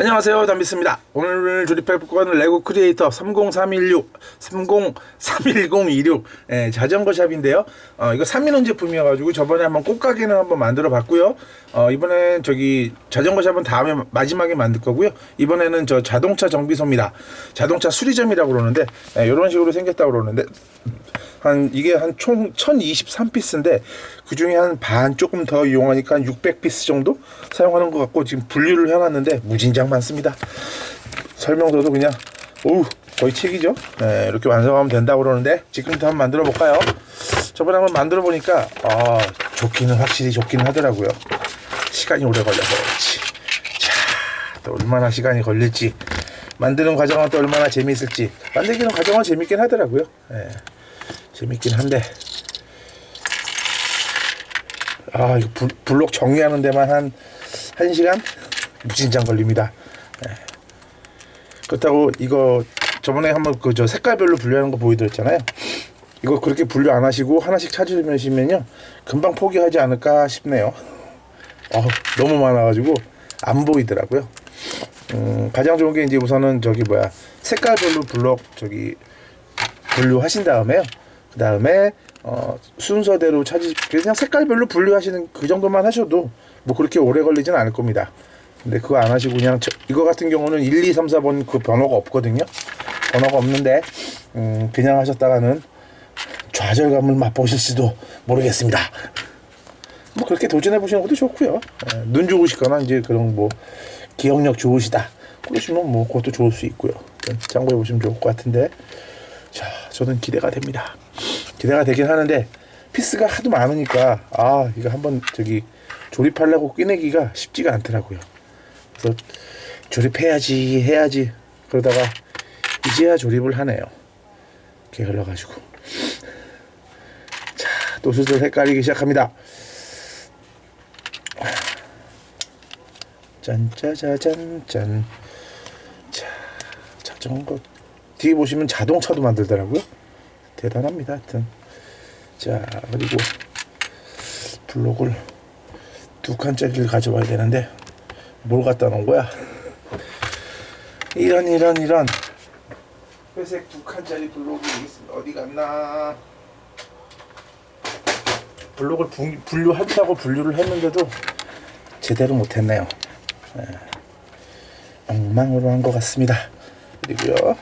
안녕하세요, 담비스입니다. 오늘 조립할 거는 레고 크리에이터 3031026 자전거 샵인데요. 이거 3인용 제품이어가지고 저번에 한번 꽃가게는 한번 만들어 봤고요. 이번엔 저기 자전거 샵은 다음에 마지막에 만들 거고요. 이번에는 저 자동차 정비소입니다. 자동차 수리점이라고 그러는데 이런 식으로 생겼다고 그러는데 이게 한 총 1023피스인데 그 중에 한 반 조금 더 이용하니까 한 600피스 정도 사용하는 것 같고, 지금 분류를 해놨는데 무진장 많습니다. 설명서도 그냥 거의 책이죠. 이렇게 완성하면 된다고 그러는데 지금부터 한번 만들어 볼까요? 저번에 한번 만들어 보니까 확실히 좋기는 하더라고요. 시간이 오래 걸려서 그렇지. 자, 또 얼마나 시간이 걸릴지, 만드는 과정은 또 얼마나 재미있을지. 만들기는 과정은 재밌긴 하더라고요. 재밌긴 한데 이거 블록 정리하는 데만 한 1시간 무진장 걸립니다. 그렇다고 이거 저번에 한번 저 색깔별로 분류하는 거 보여드렸잖아요. 이거 그렇게 분류 안 하시고 하나씩 찾으시면요 금방 포기하지 않을까 싶네요. 너무 많아가지고 안 보이더라고요. 가장 좋은 게 이제 우선은 색깔별로 블록 분류하신 다음에요. 그 다음에 순서대로 그냥 색깔별로 분류하시는 그 정도만 하셔도 뭐 그렇게 오래 걸리진 않을 겁니다. 근데 그거 안 하시고 그냥 이거 같은 경우는 1, 2, 3, 4번 그 번호가 없거든요. 번호가 없는데 그냥 하셨다가는 좌절감을 맛보실지도 모르겠습니다. 뭐 그렇게 도전해 보시는 것도 좋고요. 눈 좋으시거나 이제 그런 기억력 좋으시다 그러시면 뭐 그것도 좋을 수 있고요. 참고해 보시면 좋을 것 같은데, 자, 저는 기대가 됩니다. 기대가 되긴 하는데 피스가 하도 많으니까 이거 한번 조립하려고 꺼내기가 쉽지가 않더라고요. 그래서 조립해야지 그러다가 이제야 조립을 하네요. 이렇게 흘러가지고 자, 또 슬슬 헷갈리기 시작합니다. 짠짜자잔. 자, 자전거 뒤에 보시면 자동차도 만들더라고요. 대단합니다. 하여튼 자, 그리고 블록을 2칸짜리를 가져와야 되는데 뭘 갖다 놓은 거야? 이런 회색 2칸짜리 블록이 어디 갔나? 블록을 분류한다고 분류를 했는데도 제대로 못했네요. 엉망으로 한 것 같습니다. 그리고요,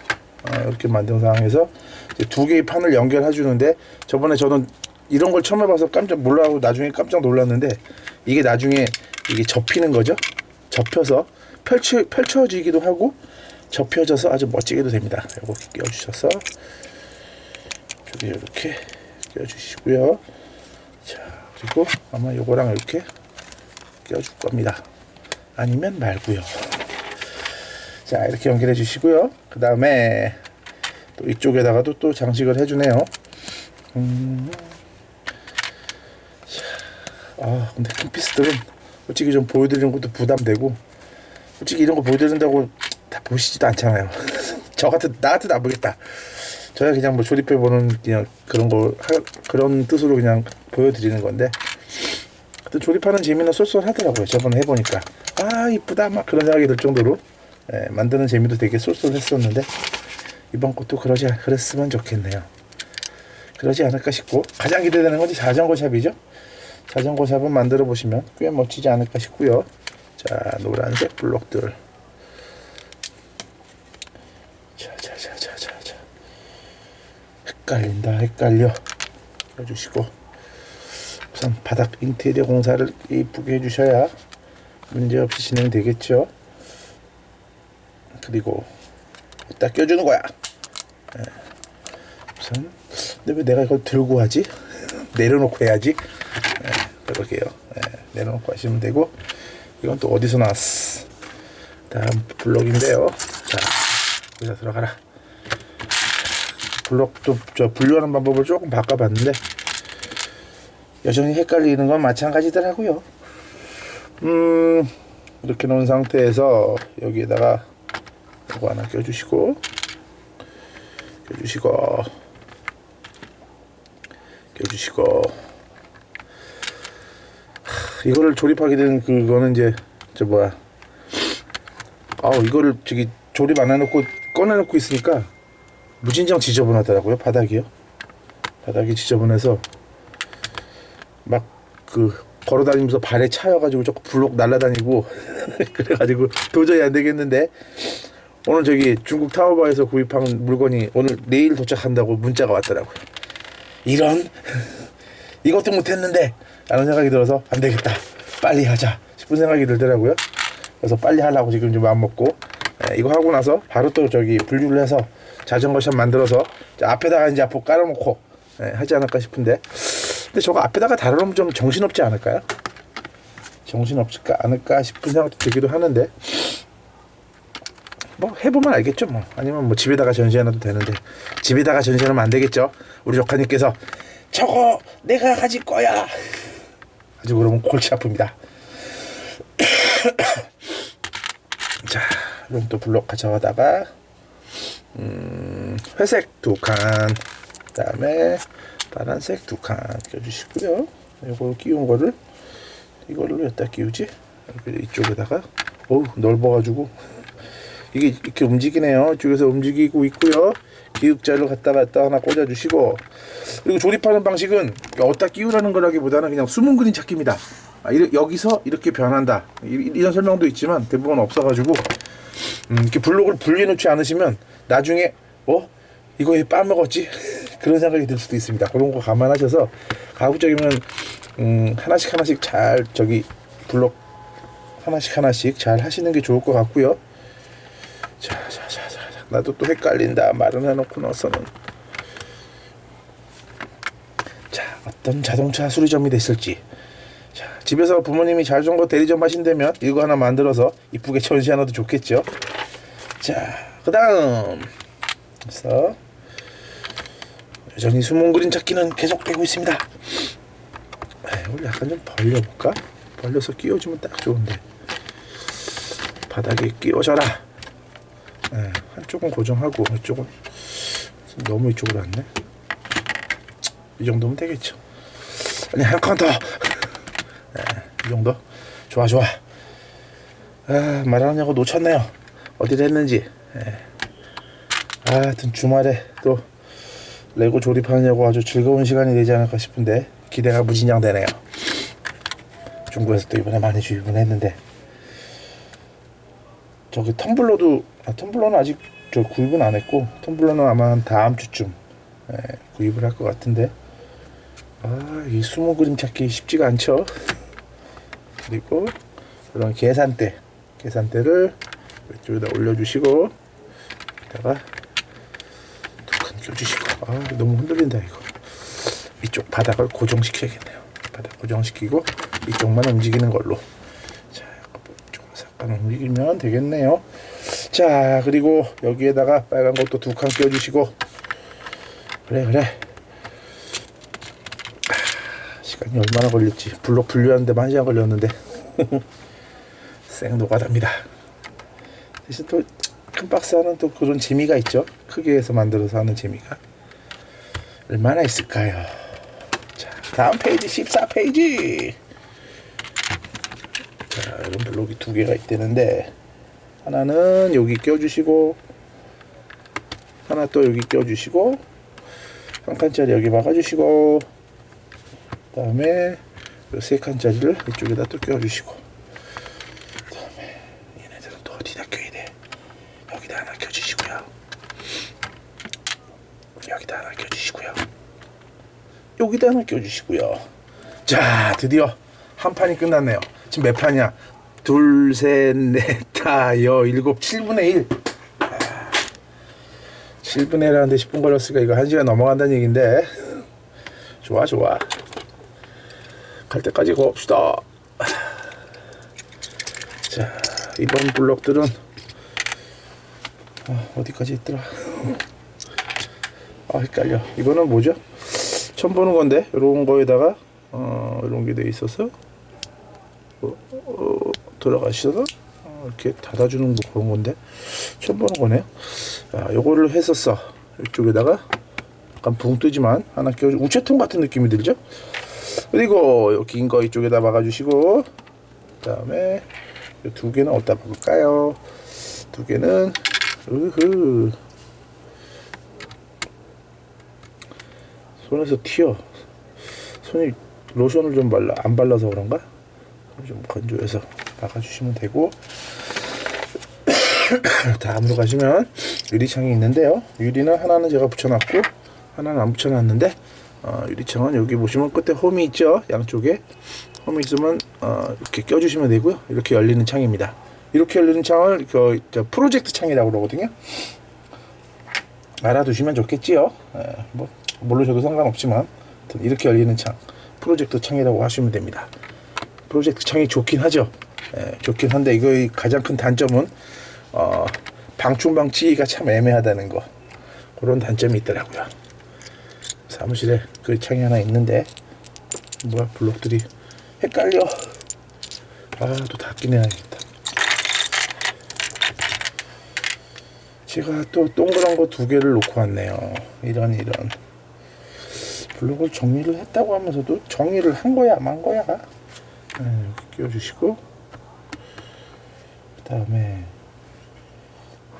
이렇게 만든 상황에서 이제 2개의 판을 연결해 주는데, 저번에 저는 이런 걸 처음 해봐서 깜짝 놀라고 나중에 깜짝 놀랐는데, 이게 나중에 이게 접히는 거죠. 접혀서 펼쳐지기도 하고 접혀져서 아주 멋지게도 됩니다. 이거 끼워주셔서 저기 이렇게 끼워주시고요. 자, 그리고 아마 요거랑 이렇게 끼워줄 겁니다. 아니면 말고요. 자, 이렇게 연결해 주시고요. 그 다음에 또 이쪽에다가도 또 장식을 해주네요. 근데 큰 피스들은 솔직히 좀 보여드리는 것도 부담되고, 솔직히 이런 거 보여드린다고 다 보시지도 않잖아요. 나 같은 안 보겠다. 저야 그냥 조립해보는 그냥 그런 뜻으로 그냥 보여드리는 건데, 하여튼 조립하는 재미는 쏠쏠하더라고요. 저번에 해보니까 이쁘다 막 그런 생각이 들 정도로 만드는 재미도 되게 쏠쏠했었는데, 이번 것도 그랬으면 좋겠네요. 그러지 않을까 싶고, 가장 기대되는 건 자전거 샵이죠. 자전거 샵은 만들어 보시면 꽤 멋지지 않을까 싶고요. 자, 노란색 블록들. 자. 헷갈려. 해주시고, 우선 바닥 인테리어 공사를 이쁘게 해주셔야 문제없이 진행되겠죠. 그리고 딱 껴주는 거야. 우선, 근데 왜 내가 이걸 들고 하지? 내려놓고 해야지. 그러게요. 내려놓고 하시면 되고, 이건 또 어디서 나왔어? 다음 블록인데요. 자, 여기다 들어가라. 블록도 분류하는 방법을 조금 바꿔봤는데 여전히 헷갈리는 건 마찬가지더라고요. 이렇게 놓은 상태에서 여기에다가 이거 하나 껴주시고 이거를 조립하게 된 그거는 이제 이거를 저기 조립 안 해놓고 꺼내놓고 있으니까 무진장 지저분하더라고요. 바닥이요. 바닥이 지저분해서 막 걸어다니면서 발에 차여가지고 자꾸 블록 날아다니고 그래가지고 도저히 안 되겠는데, 오늘 저기 중국 타오바에서 구입한 물건이 오늘 내일 도착한다고 문자가 왔더라고요. 이런 이것도 못했는데 라는 생각이 들어서 안 되겠다, 빨리 하자 싶은 생각이 들더라고요. 그래서 빨리 하려고 지금 좀 마음 먹고, 이거 하고 나서 바로 또 저기 분류를 해서 자전거샵 만들어서 앞에다가 이제 앞으로 깔아놓고 하지 않을까 싶은데, 근데 저거 앞에다가 달아놓으면 좀 정신없지 않을까요? 정신없지 않을까 싶은 생각도 들기도 하는데, 뭐 해보면 알겠죠. 뭐 아니면 뭐 집에다가 전시해놔도 되는데, 집에다가 전시하면 안 되겠죠. 우리 조카님께서 저거 내가 가질 거야 아주 그러면 골치 아픕니다. 자, 그럼 또 블록 가져가다가 회색 2칸, 그 다음에 파란색 2칸 껴주시고요. 이거 끼운 거를 이걸로 여기다 끼우지. 이쪽에다가 넓어가지고 이게 이렇게 움직이네요. 이쪽에서 움직이고 있고요. 기역자를 갖다가 하나 꽂아주시고, 그리고 조립하는 방식은 어디다 끼우라는 거라기보다는 그냥 숨은 그림 찾기입니다. 여기서 이렇게 변한다, 이런 설명도 있지만 대부분 없어가지고 이렇게 블록을 분리해놓지 않으시면 나중에 이거 왜 빠먹었지? 그런 생각이 들 수도 있습니다. 그런 거 감안하셔서 가급적이면 하나씩 잘 저기 블록 하나씩 잘 하시는 게 좋을 것 같고요. 자, 나도 또 헷갈린다, 말은 해놓고 나서는. 자, 어떤 자동차 수리점이 됐을지. 자, 집에서 부모님이 자전거 대리점 하신다면 이거 하나 만들어서 이쁘게 전시하나도 좋겠죠. 자, 그 다음 그래서 여전히 숨은 그림 찾기는 계속되고 있습니다. 이걸 약간 좀 벌려볼까? 벌려서 끼워주면 딱 좋은데, 바닥에 끼워져라. 한쪽은 고정하고 이쪽은 너무 이쪽으로 왔네. 이 정도면 되겠죠. 아니, 한 칸 더. 이 정도? 좋아. 말하냐고 놓쳤네요. 어디를 했는지. 하여튼 주말에 또 레고 조립하느냐고 아주 즐거운 시간이 되지 않을까 싶은데 기대가 무진장 되네요. 중국에서 또 이번에 많이 주입을 했는데, 저기 텀블러는 아직 저 구입은 안 했고, 텀블러는 아마 한 다음 주쯤 구입을 할 것 같은데, 이 숨은 그림 찾기 쉽지가 않죠. 그리고 이런 계산대를 이쪽에다 올려주시고, 여기다가 2칸 껴주시고, 너무 흔들린다 이거. 이쪽 바닥을 고정시켜야겠네요. 바닥 고정시키고 이쪽만 움직이는 걸로. 자, 이쪽으로 잠깐 움직이면 되겠네요. 자, 그리고 여기에다가 빨간 것도 2칸 껴주시고. 그래. 시간이 얼마나 걸릴지. 블록 분류하는 데만 1시간 걸렸는데 생 노가다입니다. 대신 또 큰 박스 하는 또 그런 재미가 있죠. 크게 해서 만들어서 하는 재미가 얼마나 있을까요? 자, 다음 페이지 14페이지. 자, 이런 블록이 2개가 있다는데, 하나는 여기 껴주시고, 하나 또 여기 껴주시고, 한 칸짜리 여기 막아주시고, 그 다음에 3칸짜리를 이쪽에다 또 껴주시고, 그 다음에 얘네들은 또 어디다 껴야 돼? 여기다 하나 껴주시고요. 여기다 하나 껴주시고요. 여기다 하나 껴주시고요. 자, 드디어 한 판이 끝났네요. 지금 몇 판이야? 2, 3, 4, 5, 6, 7분의 1. 7분의 1 하는데 10분 걸렸으니까 이거 1시간 넘어간다는 얘기인데, 좋아. 갈 때까지 봅시다. 자, 이번 블록들은 어디까지 있더라? 헷갈려. 이거는 뭐죠? 처음 보는 건데, 이런 거에다가 이런 게 돼 있어서 들어가셔서 이렇게 닫아주는 거, 그런 건데 처음 보는 거네요. 요거를 했었어. 이쪽에다가 약간 붕 뜨지만 하나 껴주, 우체통 같은 느낌이 들죠? 그리고 긴 거 이쪽에다 박아주시고, 그 다음에 2개는 어디다 박을까요? 두 개는 으흐 손에서 튀어. 손이 로션을 좀 안 발라서 그런가? 좀 건조해서 박아주시면 되고. 다음으로 가시면 유리창이 있는데요. 유리는 하나는 제가 붙여놨고 하나는 안 붙여놨는데, 유리창은 여기 보시면 끝에 홈이 있죠. 양쪽에 홈이 있으면 이렇게 껴주시면 되고요. 이렇게 열리는 창입니다. 이렇게 열리는 창을 프로젝트 창이라고 그러거든요. 알아두시면 좋겠지요. 뭐 모르셔도 상관없지만 이렇게 열리는 창, 프로젝트 창이라고 하시면 됩니다. 프로젝트 창이 좋긴 하죠. 좋긴 한데 이거의 가장 큰 단점은 방충망치기가 참 애매하다는 거, 그런 단점이 있더라고요. 사무실에 그 창이 하나 있는데 뭐야, 블록들이 헷갈려. 또 닫긴 해야겠다. 제가 또 동그란 거 두 개를 놓고 왔네요. 이런 블록을 정리를 했다고 하면서도 정리를 한 거야 만 거야. 이렇게 끼워주시고, 그 다음에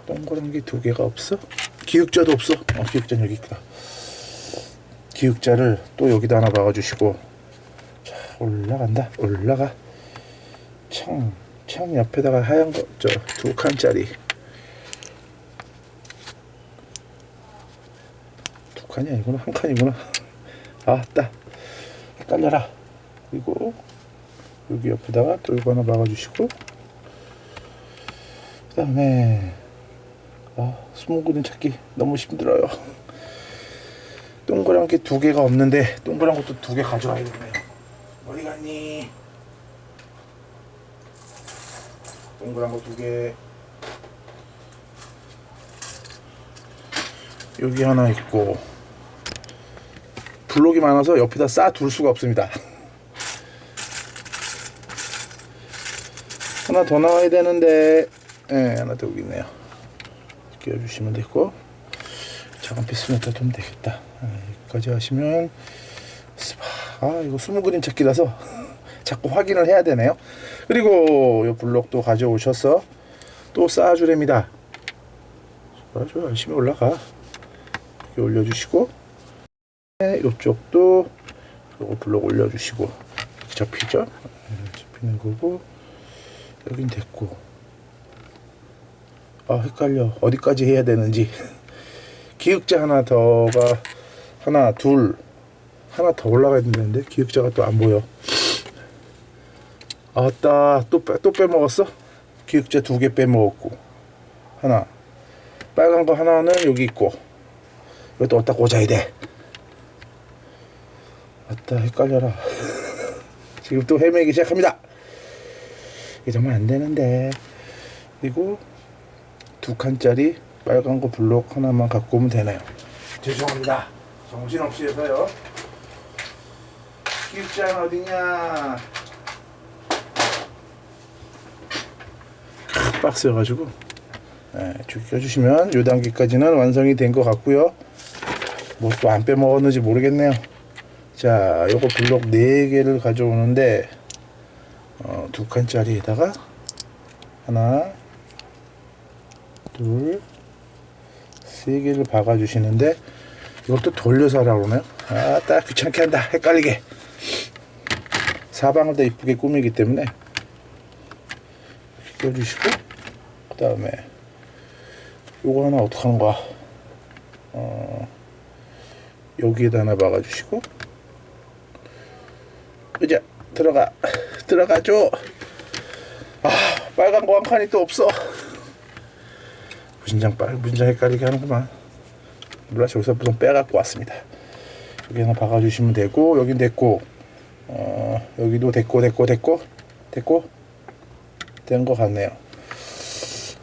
동그란 게 두 개가 없어? 기역자도 없어. 기역자는 여기 있다. 기역자를 또 여기다 하나 박아주시고, 자, 올라가. 창 옆에다가 하얀 거, 두 칸짜리. 두 칸이 아니구나, 한 칸이구나. 딱 헷갈려라. 그리고 여기 옆에다가 또 이거 하나 박아주시고, 그 다음에 숨은 그림 찾기 너무 힘들어요. 동그란 게 두 개가 없는데 동그란 것도 두 개 가져와야겠네요. 어디 갔니? 동그란 거 두 개. 여기 하나 있고, 블록이 많아서 옆에다 쌓아둘 수가 없습니다. 하나 더 나와야 되는데, 하나 더 여기 있네요. 끼워주시면 되고, 작은 피스메타 두면 되겠다. 여기까지 하시면, 이거 스무 그림 찾기라서 자꾸 확인을 해야 되네요. 그리고 이 블록도 가져오셔서 또 쌓아주랍니다. 아주 열심히 올라가. 이렇게 올려주시고, 이쪽도 요거 블록 올려주시고, 접히죠? 접히는 거고, 여긴 됐고. 헷갈려. 어디까지 해야 되는지. 기역자 하나 더가, 하나 더 올라가야 되는데, 기역자가 또 안 보여. 또 빼먹었어? 기역자 두 개 빼먹었고, 하나. 빨간 거 하나는 여기 있고, 이것도 어디다 꽂아야 돼. 헷갈려라. 지금 또 헤매기 시작합니다. 이러면 안 되는데. 그리고 두 칸짜리 빨간 거 블록 하나만 갖고 오면 되나요? 죄송합니다. 정신없이 해서요. 기역자는 어디냐? 박스여가지고, 껴주시면 요 단계까지는 완성이 된 것 같고요. 뭐 또 안 빼먹었는지 모르겠네요. 자, 요거 블록 4개를 가져오는데, 두 칸짜리에다가 하나, 둘, 3개를 박아주시는데, 이것도 돌려서 하라고 그러네요. 딱 귀찮게 한다. 헷갈리게. 사방을 다 이쁘게 꾸미기 때문에 껴주시고, 그 다음에 요거 하나 어떻게 하는 거야? 여기에다 하나 박아주시고, 이제 들어가죠. 빨간 거 한 칸이 또 없어. 무진장 헷갈리게 하는구만. 몰라, 저기서 무슨 빼갖고 왔습니다. 여기 하나 박아주시면 되고, 여긴 됐고, 여기도 됐고 된 것 같네요.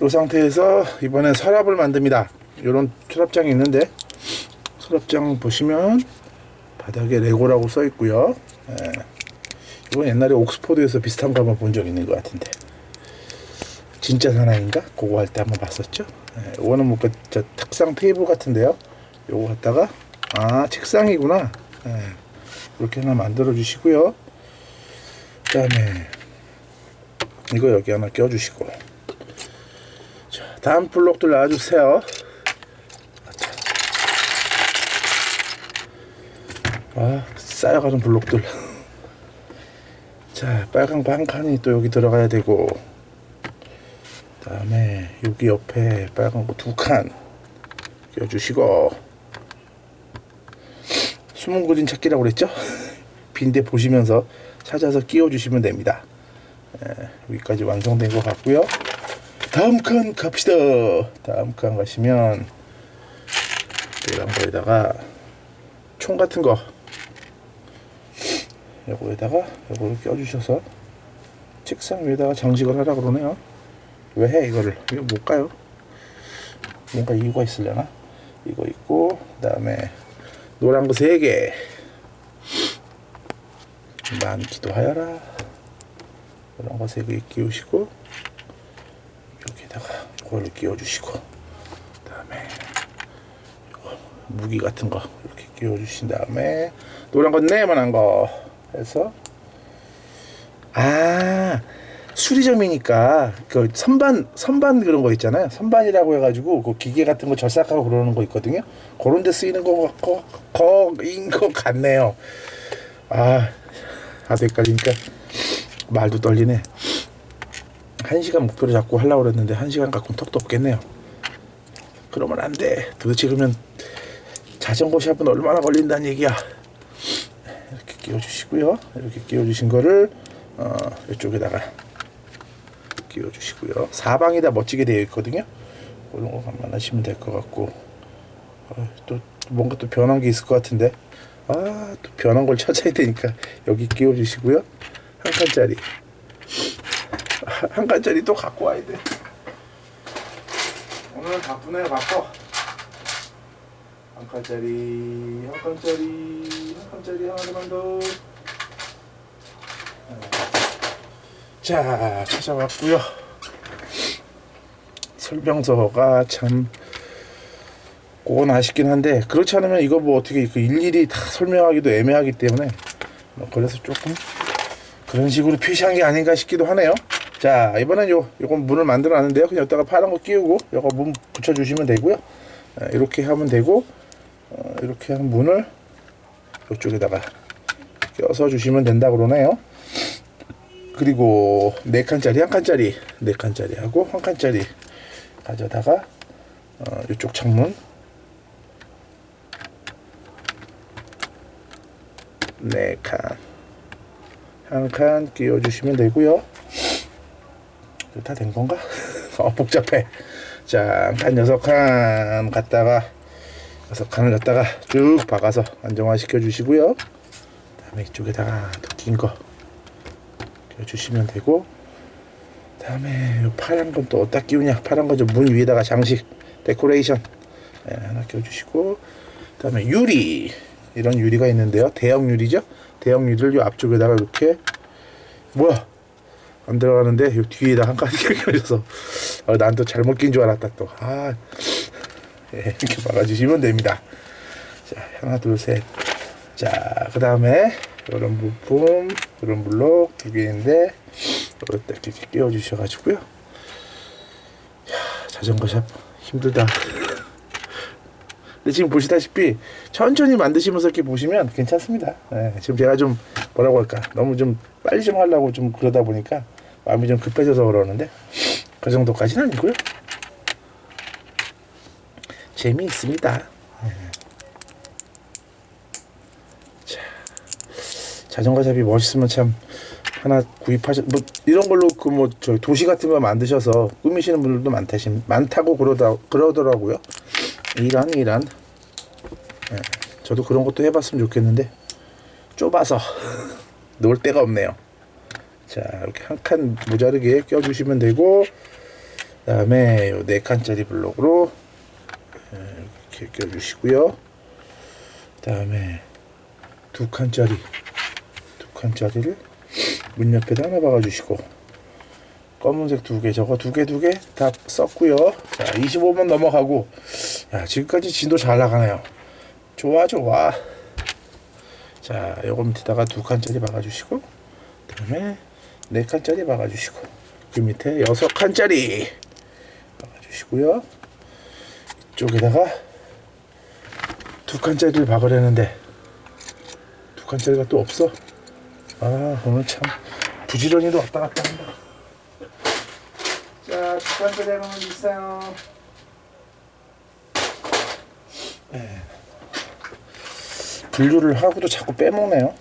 이 상태에서 이번엔 서랍을 만듭니다. 이런 서랍장이 있는데, 서랍장 보시면 바닥에 레고라고 써 있고요. 이건 옛날에 옥스포드에서 비슷한 거 한번 본 적 있는 것 같은데, 진짜 사나이인가? 그거 할 때 한번 봤었죠. 이거는 뭐 저 탁상 테이블 같은데요. 요거 갖다가 책상이구나. 이렇게 하나 만들어 주시고요. 그 다음에 이거 여기 하나 껴주시고, 자, 다음 블록들 놔주세요. 쌓여가는 블록들. 자, 빨간 거 한 칸이 또 여기 들어가야 되고, 그 다음에 여기 옆에 빨간 거 2칸 끼워주시고, 숨은 그림 찾기라고 그랬죠? 빈대 보시면서 찾아서 끼워주시면 됩니다. 여기까지 완성된 것 같고요. 다음 칸 갑시다. 다음 칸 가시면 이런 거에다가 총 같은 거 요거에다가 요거를 껴주셔서 책상 위에다가 장식을 하라 그러네요. 왜 해 이거를? 이거 못 가요. 뭔가 이유가 있으려나? 이거 있고, 그 다음에 노란 거 3개 많기도 하여라. 노란 거 3개 끼우시고, 여기다가 이거를 끼워주시고, 그 다음에 무기 같은 거 이렇게 끼워주신 다음에 노란 건 네모난 거 해서, 수리점이니까 그 선반 그런 거 있잖아요. 선반이라고 해가지고 그 기계 같은 거 절삭하고 그러는 거 있거든요. 그런 데 쓰이는 거인 것 같네요. 하도 헷갈리니까 말도 떨리네. 1시간 목표로 잡고 하려고 그랬는데 1시간 갖고는 턱도 없겠네요. 그러면 안 돼. 도대체 그러면 자전거 샵은 얼마나 걸린다는 얘기야. 이렇게 끼워주시고요. 이렇게 끼워주신 거를 이쪽에다가 끼워주시고요. 사방이 다 멋지게 되어 있거든요. 그런 거 감안하시면 될 것 같고, 또 뭔가 또 변한 게 있을 것 같은데, 또 변한 걸 찾아야 되니까 여기 끼워주시고요. 한 칸짜리, 한 칸짜리 또 갖고 와야 돼. 오늘은 바쁘네요. 바빠. 한 칸짜리, 한 칸짜리, 한 칸짜리 하나만 더. 자, 찾아왔고요. 설명서가 참 그건 아쉽긴 한데, 그렇지 않으면 이거 뭐 어떻게 일일이 다 설명하기도 애매하기 때문에 그래서 조금 그런 식으로 표시한 게 아닌가 싶기도 하네요. 자, 이번엔 요건 문을 만들어 놨는데요. 그냥 여기다가 파란 거 끼우고 요거 문 붙여주시면 되고요. 이렇게 하면 되고, 이렇게 한 문을 이쪽에다가 껴서 주시면 된다 그러네요. 그리고 4칸짜리, 한 칸짜리, 4칸짜리 하고 한 칸짜리 가져다가 이쪽 창문 4칸, 한 칸 끼워주시면 되고요. 다 된 건가? 복잡해. 자, 한 칸 6칸 갖다가 6칸을 갖다가 쭉 박아서 안정화시켜 주시고요. 그 다음에 이쪽에다가 더 긴 거 주시면 되고, 다음에 요 파란 건 또 어디다 끼우냐? 파란 거 좀 문 위에다가 장식 데코레이션 하나 껴주시고, 다음에 유리, 이런 유리가 있는데요. 대형 유리죠. 대형 유리를 요 앞쪽에다가 이렇게, 뭐야 안 들어가는데 요 뒤에다 한 칸 껴줘서 난 또 잘못 낀 줄 알았다 또. 이렇게 박아주시면 됩니다. 자, 하나 둘 셋. 자, 그 다음에 이런 부품, 이런 블록 2개인데 이렇게 이렇게 끼워 주셔가지고요. 자전거 샵 힘들다. 근데 지금 보시다시피 천천히 만드시면서 이렇게 보시면 괜찮습니다. 지금 제가 좀 뭐라고 할까, 너무 좀 빨리 좀 하려고 좀 그러다 보니까 마음이 좀 급해져서 그러는데, 그 정도까지는 아니고요. 재미있습니다. 자, 자전거 샵이 멋있으면 참 하나 뭐 이런 걸로 저 도시 같은 거 만드셔서 꾸미시는 분들도 많다고 그러더라고요. 이란. 저도 그런 것도 해봤으면 좋겠는데 좁아서 놓을 데가 없네요. 자, 이렇게 한 칸 모자르게 껴주시면 되고, 그 다음에 요 4칸짜리 블록으로 이렇게 껴주시고요. 그 다음에 2칸짜리를 문 옆에다 하나 박아주시고, 검은색 2개, 저거 2개 다 썼고요. 자, 25번 넘어가고, 지금까지 진도 잘 나가네요. 좋아. 자, 요거 밑에다가 2칸짜리 박아주시고, 그 다음에 4칸짜리 박아주시고, 그 밑에 6칸짜리 끼워주시고요. 이쪽에다가 2칸짜리를 박으려는데 2칸짜리가 또 없어. 아, 오늘 참 부지런히도 왔다 갔다 한다. 자, 2칸짜리 하나만 있어요. 네. 분류를 하고도 자꾸 빼먹네요.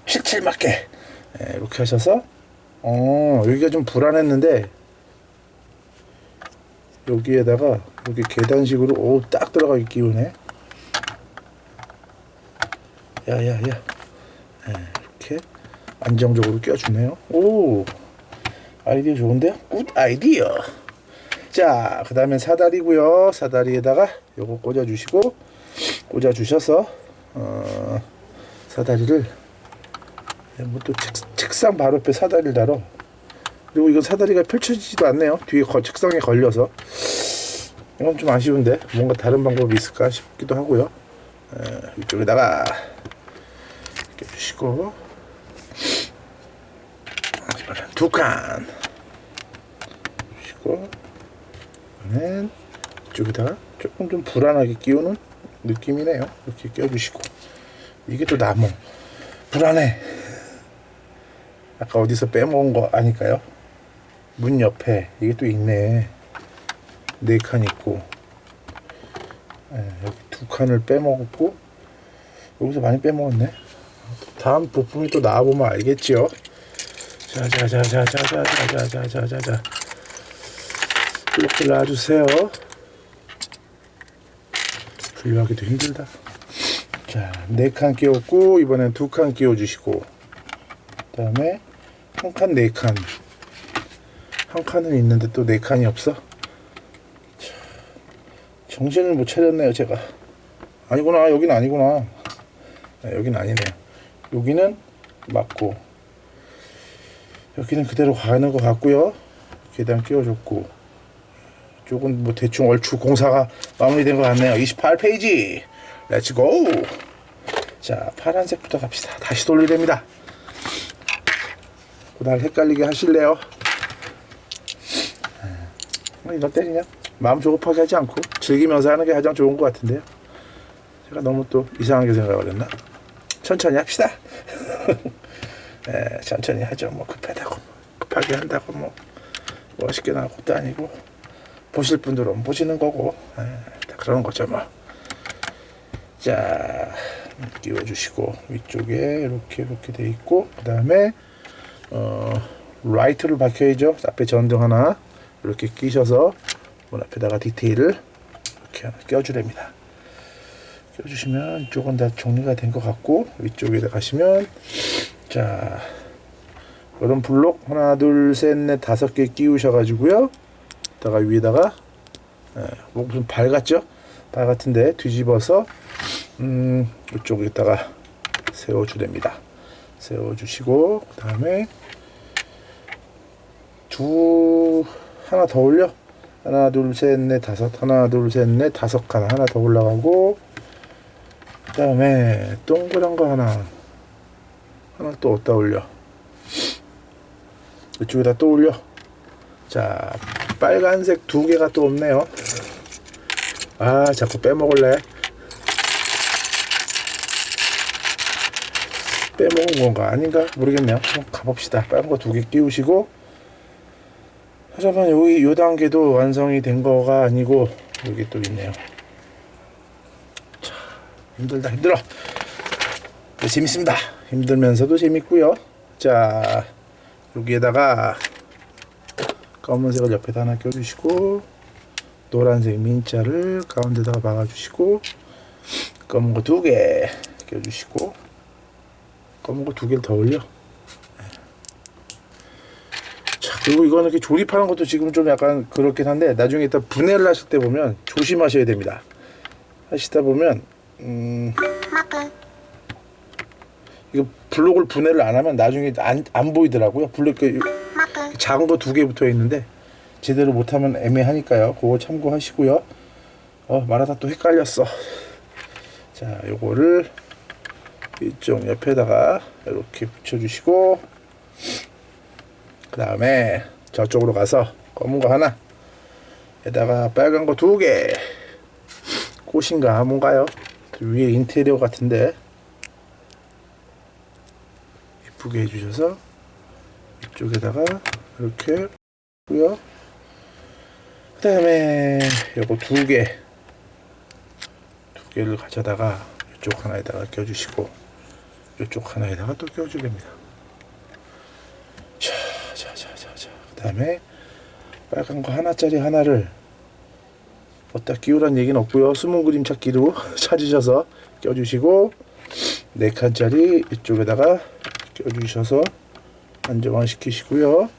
칠칠 맞게. 네, 이렇게 하셔서 여기가 좀 불안했는데 여기에다가 이렇게 계단식으로 딱 들어가게 끼우네. 야야야. 네, 이렇게 안정적으로 껴주네요. 오, 아이디어 좋은데요? 굿 아이디어. 자, 그 다음에 사다리고요. 사다리에다가 요거 꽂아주시고, 꽂아주셔서 사다리를 뭐 또 책상 바로 옆에 사다리를 달어. 그리고 이건 사다리가 펼쳐지지도 않네요. 뒤에 책상에 걸려서. 이건 좀 아쉬운데 뭔가 다른 방법이 있을까 싶기도 하고요. 이쪽에다가 껴주시고, 이번엔 2칸 주시고, 이번엔 이쪽에다가 조금 좀 불안하게 끼우는 느낌이네요. 이렇게 껴주시고, 이게 또 나무 불안해. 아까 어디서 빼먹은 거 아닐까요? 문 옆에 이게 또 있네. 4칸 있고, 여기 2칸을 빼먹었고, 여기서 많이 빼먹었네. 다음 부품이 또 나와보면 알겠지요. 자자자자자자자자자자자, 이렇게 놔주세요. 분류하기도 힘들다. 자, 4칸 끼웠고, 이번엔 2칸 끼워주시고, 그 다음에 1칸, 4칸. 1칸은 있는데 또 4칸이 없어. 자, 정신을 못 차렸네요, 제가. 아니구나, 여긴 아니구나. 여긴 아니네요. 여기는 맞고, 여기는 그대로 가는 것 같고요. 계단 끼워줬고, 이쪽은 뭐 대충 얼추 공사가 마무리된 것 같네요. 28페이지 렛츠고. 자, 파란색부터 갑시다. 다시 돌려됩니다. 날 헷갈리게 하실래요? 이럴 때 그냥 마음 조급하게 하지 않고 즐기면서 하는 게 가장 좋은 것 같은데요. 제가 너무 또 이상하게 생각을 했나? 천천히 합시다. 네, 천천히 하죠. 뭐 급하다고, 급하게 한다고 뭐 멋있게 나올 것도 아니고, 보실 분들은 보시는 거고, 다 그런 거죠 뭐. 자, 끼워주시고, 위쪽에 이렇게 돼 있고, 그 다음에 라이트를 박혀야죠. 앞에 전등 하나 이렇게 끼셔서 문 앞에다가 디테일을 이렇게 하나 껴주랍니다. 껴주시면 이쪽은 다 정리가 된 것 같고, 위쪽에 가시면, 자, 이런 블록 하나 둘 셋 넷 5개 끼우셔가지고요. 다가 위에다가 뭐 무슨 발 같죠? 발 같은데 뒤집어서 이쪽에다가 세워주랍니다. 세워주시고, 그 다음에 하나 더 올려. 하나 둘 셋 넷 5, 하나 둘 셋 넷 5칸 하나 더 올라가고, 그 다음에 동그란 거 하나 또 어디다 올려. 이쪽에다 또 올려. 자, 빨간색 2개가 또 없네요. 아, 자꾸 빼먹을래. 빼먹은 건가 아닌가 모르겠네요. 한번 가봅시다. 빨간 거 2개 끼우시고, 하지만 여기 요 단계도 완성이 된 거가 아니고 여기 또 있네요. 자, 힘들다, 힘들어. 네, 재밌습니다. 힘들면서도 재밌고요. 자, 여기에다가 검은색을 옆에다 하나 껴주시고, 노란색 민자를 가운데다가 박아주시고, 검은 거 2개 껴주시고, 검은 거 2개를 더 올려. 자, 그리고 이거는 이렇게 조립하는 것도 지금 좀 약간 그렇긴 한데, 나중에 일단 분해를 하실 때 보면 조심하셔야 됩니다. 하시다 보면 이거 블록을 분해를 안 하면 나중에 안 보이더라고요. 블록 작은 거 2개 붙어 있는데 제대로 못하면 애매하니까요. 그거 참고하시고요. 말하다 또 헷갈렸어. 자, 요거를 이쪽 옆에다가 이렇게 붙여주시고, 그 다음에 저쪽으로 가서 검은 거 하나, 에다가 빨간 거 2개. 꽃인가 뭔가요? 위에 인테리어 같은데 이쁘게 해주셔서 이쪽에다가 이렇게 고요. 그 다음에 요거 2개를 가져다가 이쪽 하나에다가 껴주시고 이쪽 하나에다가 또 껴주랍니다. 자. 그 다음에 빨간 거 하나짜리 하나를 어디다 끼우란 얘기는 없고요. 숨은 그림 찾기로 찾으셔서 껴주시고 4칸짜리 이쪽에다가 껴주셔서 안정화 시키시고요.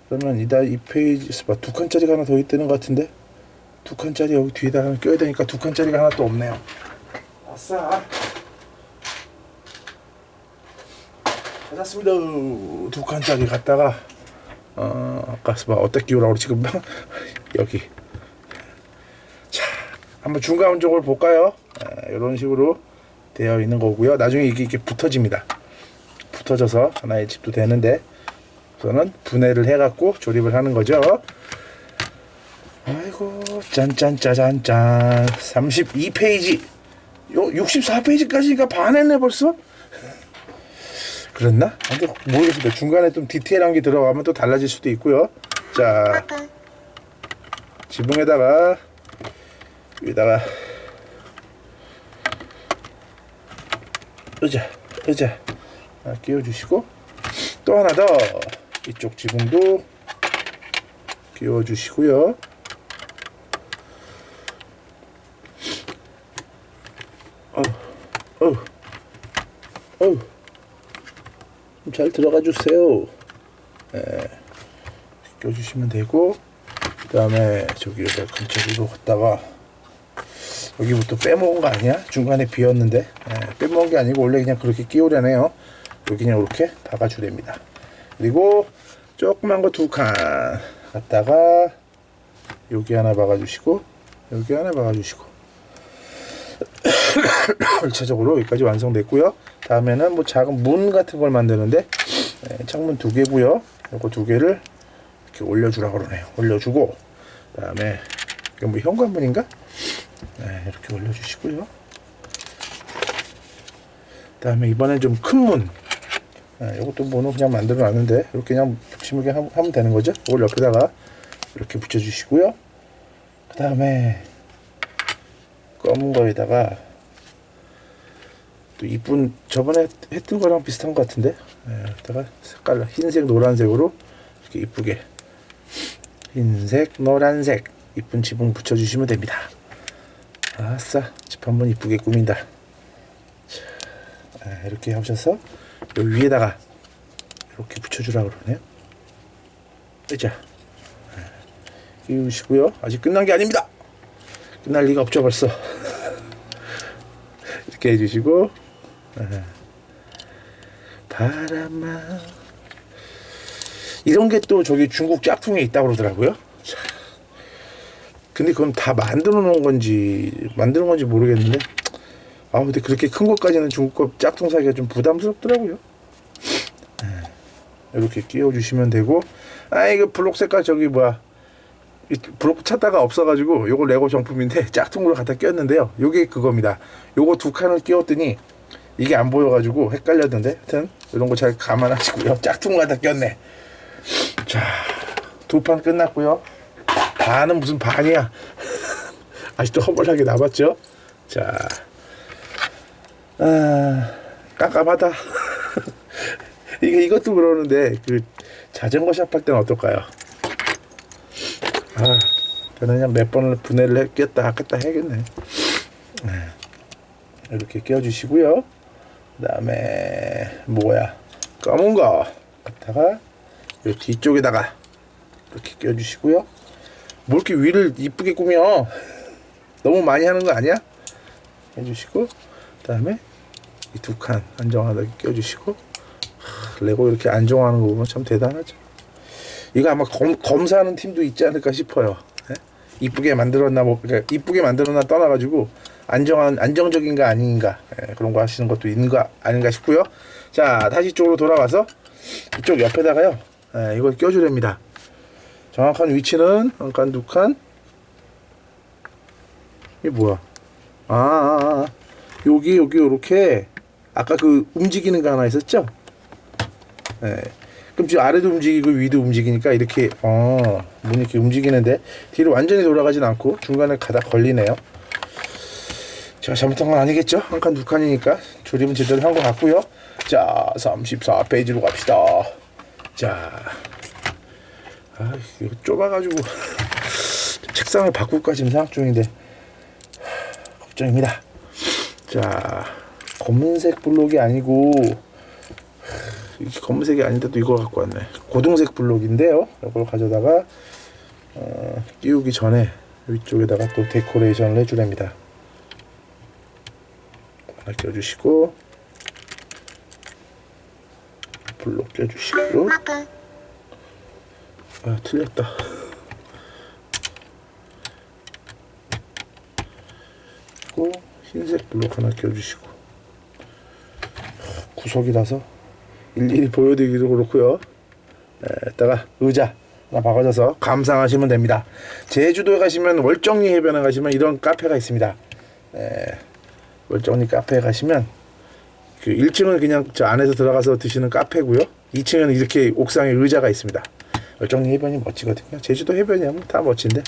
그러면 이 2페이지 2칸짜리가 하나 더 있다는 것 같은데 2칸짜리 여기 뒤에다 하나 껴야 되니까 2칸짜리가 하나 또 없네요. 아싸 찾았습니다. 2칸짜리 갖다가 아까 어디다 끼우라고 지금 여기. 자, 한번 중간 쪽을 볼까요? 이런 식으로 되어 있는 거고요. 나중에 이게 붙어집니다. 붙어져서 하나의 집도 되는데 우선은 분해를 해갖고 조립을 하는 거죠. 아이고 짠짠짜잔짠 32페이지 요 64페이지까지가 반했네 벌써? 그랬나? 아무튼 모르겠습니다. 중간에 좀 디테일한 게 들어가면 또 달라질 수도 있고요. 자, 지붕에다가 여기다가 의자 끼워주시고 또 하나 더 이쪽 지붕도 끼워주시고요. 잘 들어가 주세요. 껴주시면 되고 그 다음에 저기에다 근처로 갔다가 여기부터 빼먹은 거 아니야? 중간에 비었는데 빼먹은 게 아니고 원래 그냥 그렇게 끼우려네요. 여기 그냥 이렇게 박아주랍니다. 그리고 조그만 거 2칸 갖다가 여기 하나 박아주시고 여기 하나 박아주시고 1차적으로 여기까지 완성됐고요. 다음에는 뭐 작은 문 같은 걸 만드는데 창문 2개고요. 요거 2개를 이렇게 올려주라고 그러네요. 올려주고 그다음에 이거 뭐 현관문인가? 이렇게 올려주시고요. 그다음에 이번엔 좀 큰 문. 이것도 뭐는 그냥 만들어 놨는데 이렇게 그냥 붙이게 하면 되는 거죠. 이걸 옆에다가 이렇게 붙여주시고요. 그다음에 검은 거에다가 또 이쁜 저번에 했던 거랑 비슷한 것 같은데 여기다가 색깔 흰색 노란색으로 이렇게 이쁘게 흰색 노란색 이쁜 지붕 붙여주시면 됩니다. 아싸 집 한번 이쁘게 꾸민다. 자, 이렇게 하셔서 여기 위에다가 이렇게 붙여주라고 그러네요. 자 끼우시고요. 아직 끝난 게 아닙니다. 끝날 리가 없죠 벌써. 이렇게 해주시고 바람아 이런 게 또 저기 중국 짝퉁에 있다고 그러더라고요. 자, 근데 그건 다 만들어 놓은 건지 모르겠는데 근데 그렇게 큰 것까지는 중국 거 짝퉁 사기가 좀 부담스럽더라고요. 이렇게 끼워주시면 되고 이거 블록 색깔 저기 뭐야 블록 찾다가 없어가지고 요거 레고 정품인데 짝퉁으로 갖다 꼈는데요. 요게 그겁니다. 요거 2칸을 끼웠더니 이게 안 보여가지고 헷갈렸는데 하여튼 이런 거 잘 감안하시고요. 짝퉁 갖다 꼈네. 자 2판 끝났고요. 반은 무슨 반이야. 아직도 허벌나게 남았죠. 자 깜깜하다. 이것도 그러는데 그 자전거 샵 할 때는 어떨까요? 저는 그냥 몇 번을 분해를 꼈다 해야겠네. 이렇게 끼워주시고요. 그 다음에 뭐야 검은 거 갖다가 이 뒤쪽에다가 이렇게 끼워주시고요. 뭐 이렇게 위를 이쁘게 꾸며 너무 많이 하는 거 아니야? 해주시고 그 다음에 이 2칸 안정하게 끼워주시고 레고 이렇게 안정하는 거 보면 참 대단하죠. 이거 아마 검사하는 팀도 있지 않을까 싶어요. 이쁘게 만들었나 그러니까 이쁘게 만들었나 떠나가지고 안정적인가 아닌가 그런 거 하시는 것도 있는 거 아닌가 싶고요. 자 다시 이쪽으로 돌아가서 이쪽 옆에다가요 이걸 껴주랍니다. 정확한 위치는 한 칸, 2칸 이게 뭐야? 여기 요렇게 아까 그 움직이는 거 하나 있었죠? 네. 그럼 지금 아래도 움직이고 위도 움직이니까 이렇게 문이 이렇게 움직이는데 뒤로 완전히 돌아가진 않고 중간에 가다 걸리네요. 제가 잘못한 건 아니겠죠? 한 칸 두 칸이니까 조립은 제대로 한 것 같고요. 자, 34페이지로 갑시다. 자, 이거 좁아가지고 책상을 바꿀까 지금 생각 중인데 걱정입니다. 자, 검은색 블록이 아니고 검은색이 아닌데도 이거 갖고 왔네. 고동색 블록인데요. 이걸 가져다가 끼우기 전에 위쪽에다가 또 데코레이션을 해주랍니다. 하나 껴주시고 블록 껴주시고 틀렸다. 그리고 흰색 블록 하나 껴주시고 구석이라서 일일이 보여드리기도 그렇고요. 이따가 의자 하나 박아줘서 감상하시면 됩니다. 제주도에 가시면 월정리 해변에 가시면 이런 카페가 있습니다. 월정리 카페에 가시면 그 1층은 그냥 저 안에서 들어가서 드시는 카페고요. 2층에는 이렇게 옥상에 의자가 있습니다. 월정리 해변이 멋지거든요. 제주도 해변이 하면 다 멋진데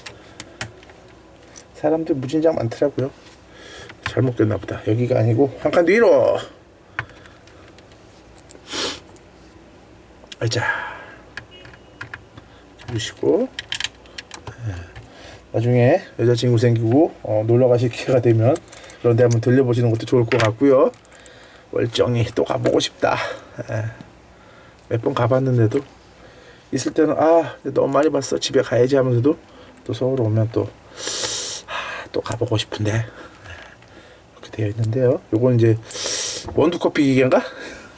사람들 무진장 많더라고요. 잘못됐나 보다. 여기가 아니고 한 칸 뒤로. 자, 주시고 나중에 여자친구 생기고 놀러 가실 기회가 되면 그런데 한번 들려보시는 것도 좋을 것 같고요. 월정리 또 가보고 싶다. 몇 번 가봤는데도 있을 때는 너무 많이 봤어 집에 가야지 하면서도 또 서울 오면 또 가보고 싶은데 이렇게 되어 있는데요. 요건 이제 원두커피 기계인가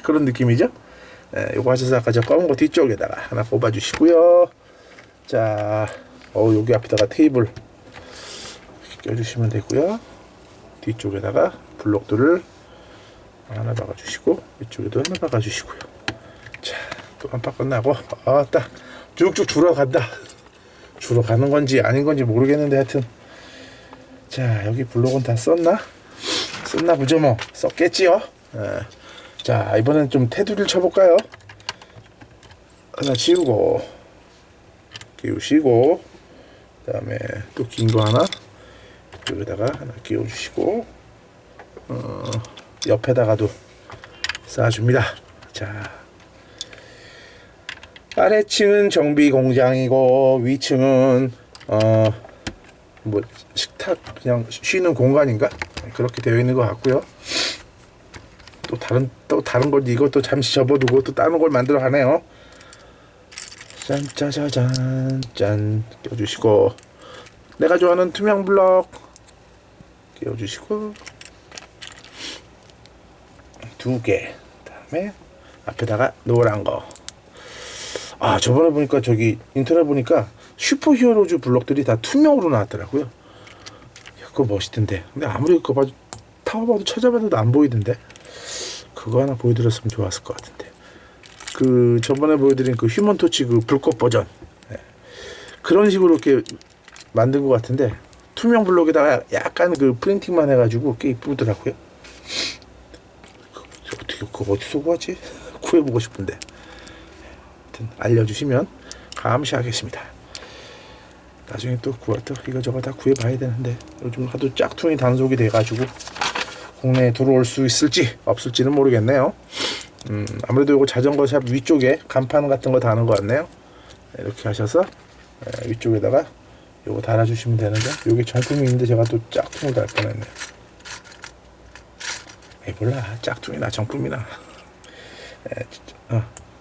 그런 느낌이죠. 요거 하셔서 아까 저 검은 거 뒤쪽에다가 하나 꼽아 주시고요. 자, 여기 앞에다가 테이블 껴주시면 되고요. 뒤쪽에다가 블록들을 하나 박아 주시고 이쪽에도 하나 박아 주시고요. 자, 또 한 파 끝나고 딱 쭉쭉 줄어간다. 줄어가는 건지 아닌 건지 모르겠는데 하여튼 자, 여기 블록은 다 썼나 보죠. 뭐 썼겠지요. 자, 이번엔 좀 테두리를 쳐볼까요? 하나 치우고 끼우시고 그 다음에 또 긴 거 하나 이쪽에다가 하나 끼워주시고 옆에다가도 쌓아줍니다. 자, 아래층은 정비 공장이고 위층은 뭐 식탁 그냥 쉬는 공간인가 그렇게 되어 있는 것 같고요. 또 다른 걸 이것도 잠시 접어두고 또 다른 걸 만들어 가네요. 짠짜자잔 짠 껴주시고 내가 좋아하는 투명 블럭 끼워주시고 2개 그다음에 앞에다가 노란 거. 저번에 보니까 저기 인터넷 보니까 슈퍼히어로즈 블럭들이 다 투명으로 나왔더라고요. 그거 멋있던데. 근데 아무리 그거 봐도 타워봐도 찾아봐도 안 보이던데. 그거 하나 보여드렸으면 좋았을 것 같은데. 그 저번에 보여드린 그 휴먼 토치 그 불꽃 버전 그런 식으로 이렇게 만든 것 같은데 투명 블록에다가 약간 그 프린팅만 해가지고 꽤 이쁘더라고요. 그거 어디서 구하지? 구해보고 싶은데. 하여튼 알려주시면 감시하겠습니다. 나중에 또 이거저거 다 구해봐야 되는데 요즘 하도 짝퉁이 단속이 돼가지고 국내에 들어올 수 있을지 없을지는 모르겠네요. 아무래도 요거 자전거 샵 위쪽에 간판 같은 거 다는 것 같네요. 이렇게 하셔서 위쪽에다가 요거 달아주시면 되는데 요게 정품이 있는데 제가 또 짝퉁을 달 뻔했네요. 몰라 짝퉁이나 정품이나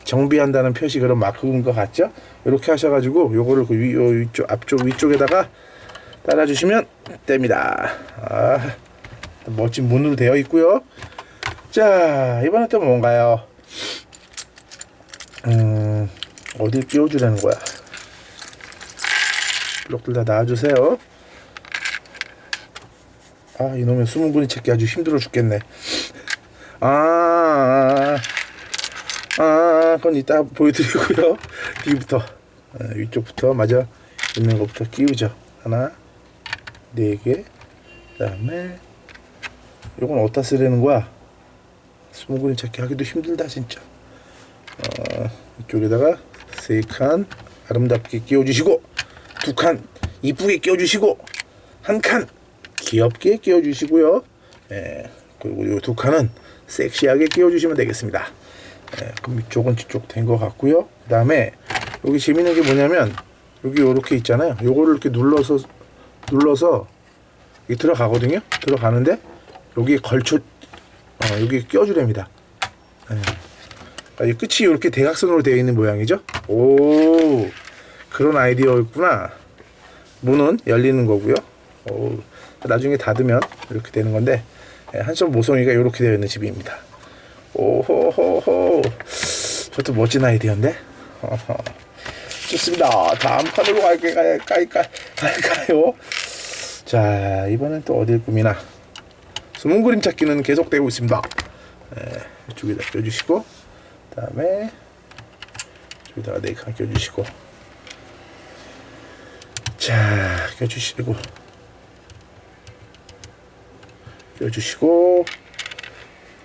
정비한다는 표시 그런 마크인 것 같죠? 이렇게 하셔가지고 요거를 그 위쪽 앞쪽 위쪽에다가 달아주시면 됩니다. 멋진 문으로 되어 있고요. 자, 이번엔 또 뭔가요? 어딜 끼워주라는 거야? 블록들 다 놔주세요. 이놈의 수문군이 찾기 아주 힘들어 죽겠네. 그건 이따 보여드리고요. 뒤부터 위쪽부터 맞아 있는 것부터 끼우죠. 하나, 4개, 그다음에 요건 어디다 쓰려는 거야? 스무 그림 찾기 하기도 힘들다 진짜. 이쪽에다가 3칸 아름답게 끼워주시고, 2칸 이쁘게 끼워주시고, 1칸 귀엽게 끼워주시고요. 그리고 요 2칸은 섹시하게 끼워주시면 되겠습니다. 그럼 이쪽은 이쪽 된 것 같고요. 그 다음에 여기 재밌는 게 뭐냐면, 여기 이렇게 있잖아요. 요거를 이렇게 눌러서 이게 들어가거든요. 들어가는데 여기에 여기 껴주랍니다. 이 끝이 이렇게 대각선으로 되어 있는 모양이죠. 오, 그런 아이디어였구나. 문은 열리는 거고요. 나중에 닫으면 이렇게 되는 건데, 한쪽 모서리가 이렇게 되어 있는 집입니다. 오호호호, 저것도 멋진 아이디어인데. 좋습니다. 다음 칸으로 갈까요? 자, 이번엔 또 어딜 꾸미나. 숨은 그림 찾기는 계속되고 있습니다. 이쪽에다 껴주시고, 그 다음에 이쪽에다가 4칸 껴주시고, 자, 껴주시고,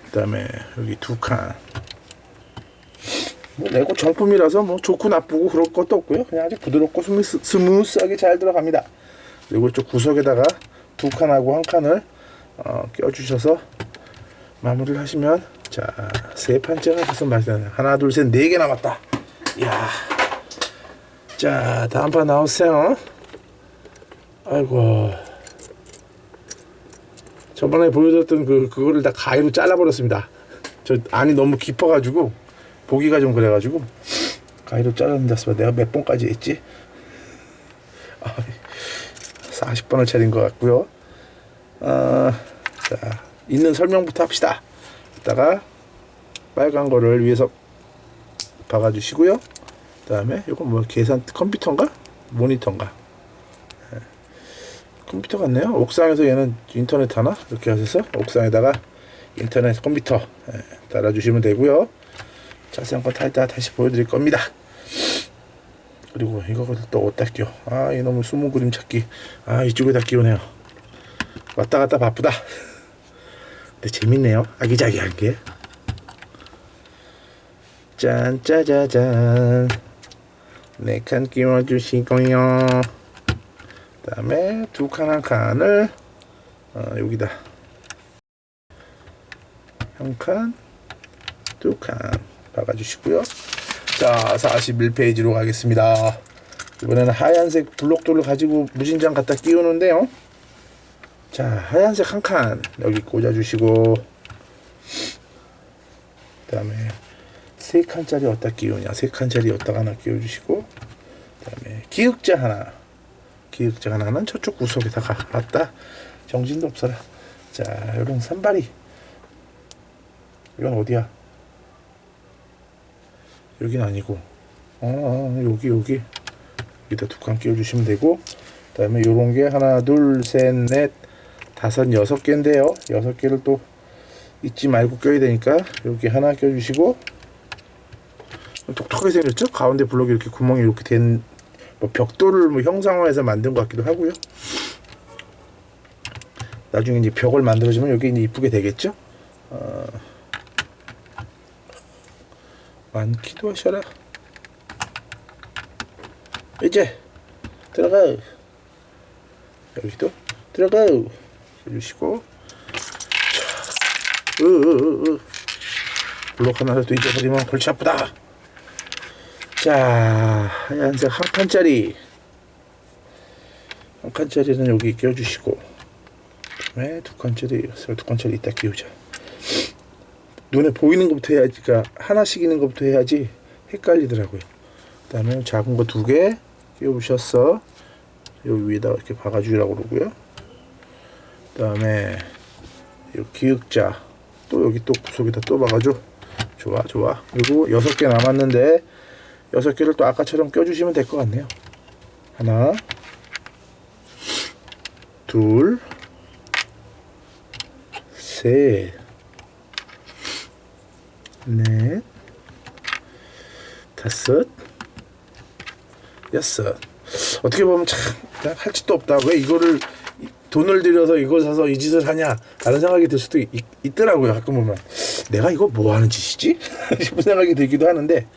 그 다음에 여기 2칸. 뭐 레고 정품이라서 뭐 좋고 나쁘고 그럴 것도 없고요. 그냥 아주 부드럽고 스무스하게 잘 들어갑니다. 그리고 이쪽 구석에다가 2칸하고 1칸을 껴주셔서 마무리를 하시면, 자, 3판째가 벌써 맛있네. 하나, 둘, 셋, 4개 남았다. 이야. 자, 다음 판 나오세요. 아이고. 저번에 보여줬던 그거를 다 가위로 잘라버렸습니다. 저 안이 너무 깊어가지고 보기가 좀 그래가지고 가위로 잘랐는데, 내가 몇 번까지 했지? 40번을 차린 것 같고요. 자, 있는 설명부터 합시다. 이따가 빨간 거를 위에서 박아주시고요. 그 다음에 이건 뭐 계산 컴퓨터인가? 모니터인가? 컴퓨터 같네요. 옥상에서 얘는 인터넷 하나? 이렇게 하셔서 옥상에다가 인터넷 컴퓨터 달아주시면 되고요. 자세한 건 이따 다시 보여드릴 겁니다. 그리고 이거를 또 어디다 끼워? 이놈의 숨은 그림 찾기. 이쪽에다 끼우네요. 왔다 갔다 바쁘다. 근데 재밌네요. 아기자기한 게. 짠, 짜자잔. 4칸 끼워주시고요. 그 다음에 2칸 1칸을 여기다 1칸 2칸 박아주시고요. 자, 41페이지로 가겠습니다. 이번에는 하얀색 블록돌을 가지고 무진장 갖다 끼우는데요. 자, 하얀색 1칸 여기 꽂아주시고, 그 다음에 3칸짜리 어디다 끼우냐, 3칸짜리 어디다가 하나 끼워주시고, 그 다음에 기역자 하나는 저쪽 구석에다가 왔다. 정신도 없어라. 자, 이런 산발이, 이건 어디야? 여긴 아니고, 여기다 2칸 끼워주시면 되고, 그 다음에 요런 게 하나, 둘, 셋, 넷, 5, 6개인데요. 6개를 또 잊지 말고 껴야 되니까 여기 하나 껴주시고, 독특하게 생겼죠? 가운데 블록이 이렇게 구멍이 이렇게 된, 벽돌을 형상화해서 만든 것 같기도 하고요. 나중에 이제 벽을 만들어주면 여기 이제 이쁘게 되겠죠? 많기도 하셔라. 이제 들어가. 여기도 들어가 해주시고, 블록 하나라도 잊어버리면 골치 아프다. 자, 하얀색 1칸짜리 여기 끼워주시고, 그다음에 2칸짜리 이따 끼우자. 눈에 보이는 것부터 해야지, 하나씩 있는 것부터 해야지 헷갈리더라고요. 그 다음에 작은 거 2개 끼워주셨어. 여기 위에다 이렇게 박아주라고 그러고요. 그 다음에 이 기역자 또 여기 또 구석에다 또 박아줘. 좋아. 그리고 6개 남았는데 6개를 또 아까처럼 껴주시면 될 것 같네요. 하나, 둘, 셋, 넷, 5, 6. 어떻게 보면 참 할 짓도 없다. 왜 이거를 돈을 들여서 이걸 사서 이 짓을 하냐 라는 생각이 들 수도 있더라고요. 가끔 보면 내가 이거 뭐 하는 짓이지? 싶은 생각이 들기도 하는데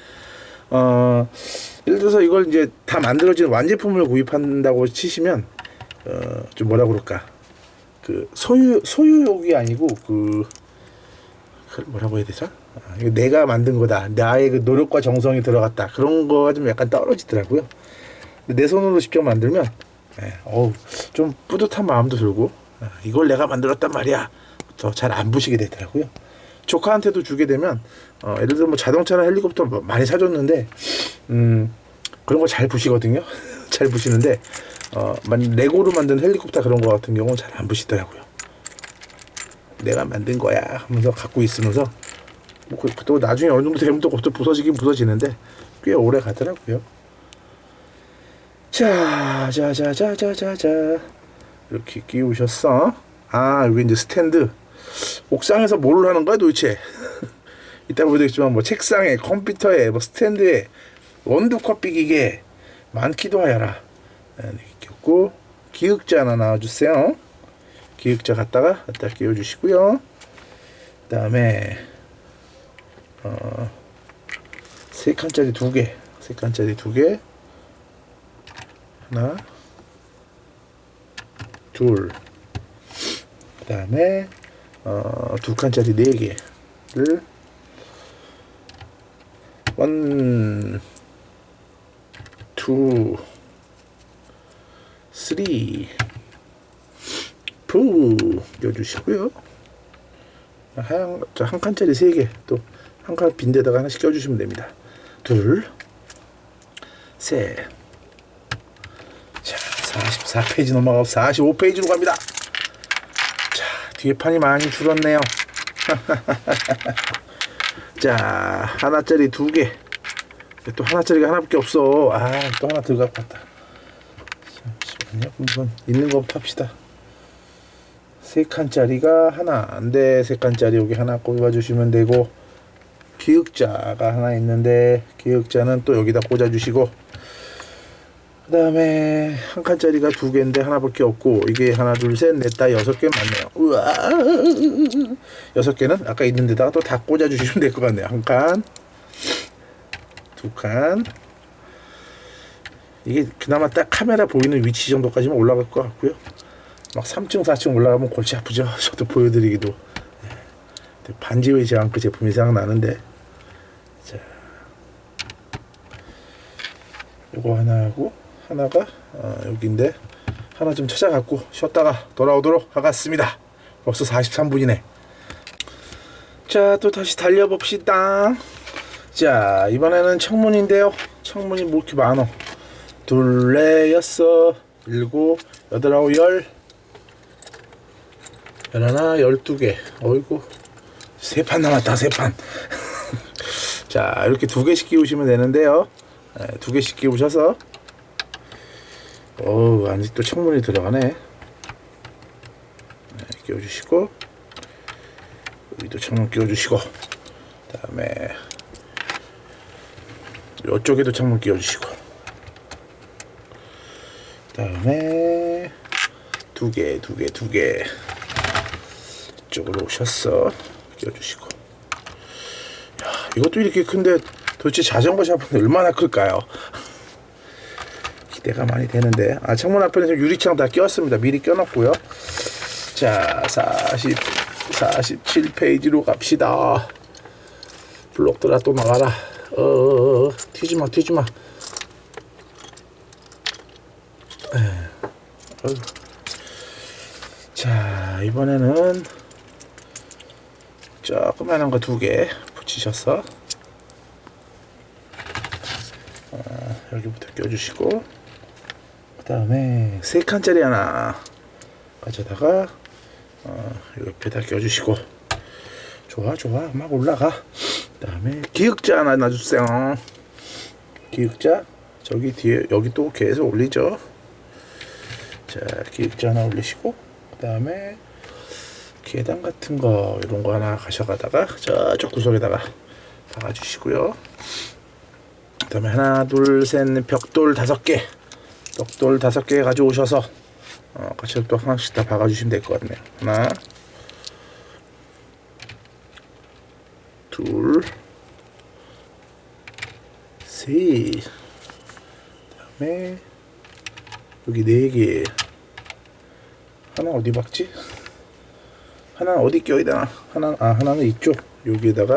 예를 들어서 이걸 이제 다 만들어진 완제품을 구입한다고 치시면 좀 뭐라 그럴까, 그 소유욕이 아니고 그 뭐라고 해야 되죠? 이거 내가 만든 거다, 나의 그 노력과 정성이 들어갔다, 그런 거가 좀 약간 떨어지더라고요. 근데 내 손으로 직접 만들면 좀 뿌듯한 마음도 들고 이걸 내가 만들었단 말이야 더 잘 안 부시게 되더라고요. 조카한테도 주게 되면 예를 들어 뭐 자동차나 헬리콥터 많이 사줬는데 그런 거 잘 부시거든요. 잘 부시는데 레고로 만든 헬리콥터 그런 거 같은 경우는 잘 안 부시더라고요. 내가 만든 거야 하면서 갖고 있으면서 또 나중에 어느 정도 되면 또 부서지긴 부서지는데 꽤 오래 가더라고요. 자 이렇게 끼우셨어. 여기 이제 스탠드. 옥상에서 뭘 하는 거야 도대체? 이따 보여드리겠지만 뭐 책상에, 컴퓨터에, 뭐 스탠드에, 원두커피 기계 많기도 하여라. 이렇게 끼웠고, 기역자 하나 나와주세요. 기역자 갖다 끼워주시고요. 그 다음에 3칸짜리 2개, 3칸짜리 2개, 하나, 둘, 그 다음에 2칸짜리 4개를 1, 2, 3, 4 껴주시고요. 한 칸짜리 3개, 또 한 칸 빈데다가 하나씩 껴주시면 됩니다. 둘, 셋. 자, 44페이지 넘어가고 45페이지로 갑니다. 자, 뒤에 판이 많이 줄었네요. 자, 하나짜리 2개. 또 하나짜리가 하나밖에 없어. 또 하나 들어갈 것 같다. 잠시만요. 우선 있는 거부터 합시다. 3칸짜리가 하나. 안돼. 3칸짜리 여기 하나 꼽아주시면 되고, 기역자가 하나 있는데 기역자는 또 여기다 꽂아주시고, 그 다음에 한 칸짜리가 2개인데 하나밖에 없고, 이게 하나 둘 셋 넷 다 6개 맞네요. 우와, 6개는 아까 있는 데다가 또 다 꽂아주시면 될 것 같네요. 한 칸, 2칸. 이게 그나마 딱 카메라 보이는 위치 정도까지만 올라갈 것 같고요. 막 3층 4층 올라가면 골치 아프죠. 저도 보여드리기도. 반지의 제왕 그 제품이 생각나는데, 자, 요거 하나 하고, 하나가 여기인데 하나 좀 찾아갖고 쉬었다가 돌아오도록 하겠습니다. 벌써 43분이네. 자, 또 다시 달려봅시다. 자, 이번에는 청문인데요. 청문이 뭐 이렇게 많어. 둘, 넷, 여섯, 일곱, 여덟, 아홉, 열, 열하나, 12개. 어이구, 3판 남았다. 3판. 자, 이렇게 2개씩 끼우시면 되는데요. 2개씩 끼우셔서, 안에 또 청문이 들어가네. 끼워주시고, 여기도 창문 끼워주시고, 그 다음에 이쪽에도 창문 끼워주시고, 그 다음에 2개 이쪽으로 오셨어. 끼워주시고. 야, 이것도 이렇게 큰데 도대체 자전거 샵은 얼마나 클까요? 기대가 많이 되는데. 창문 앞에는 지금 유리창 다 끼웠습니다. 미리 껴놨고요. 자, 47페이지로 갑시다. 블록들아 또 나가라. 튀지마. 자, 이번에는 조그만한 거 2개 붙이셔서 여기부터 껴주시고, 그 다음에 3칸짜리 하나 가져다가 옆에다 껴주시고, 좋아 막 올라가. 그 다음에 기역자 하나 놔주세요. 기역자 저기 뒤에 여기 또 계속 올리죠. 자, 기역자 하나 올리시고, 그 다음에 계단 같은 거 이런 거 하나 가셔가다가 저쪽 구석에다가 박아주시고요. 그 다음에 하나 둘 셋 벽돌 5개, 벽돌 5개 가져오셔서 아까처럼 또 하나씩 다 박아주시면 될 것 같네요. 하나, 둘, 셋. 그다음에 여기 4개. 하나 어디 박지? 하나 어디 껴야 되나? 하나는 이쪽 여기에다가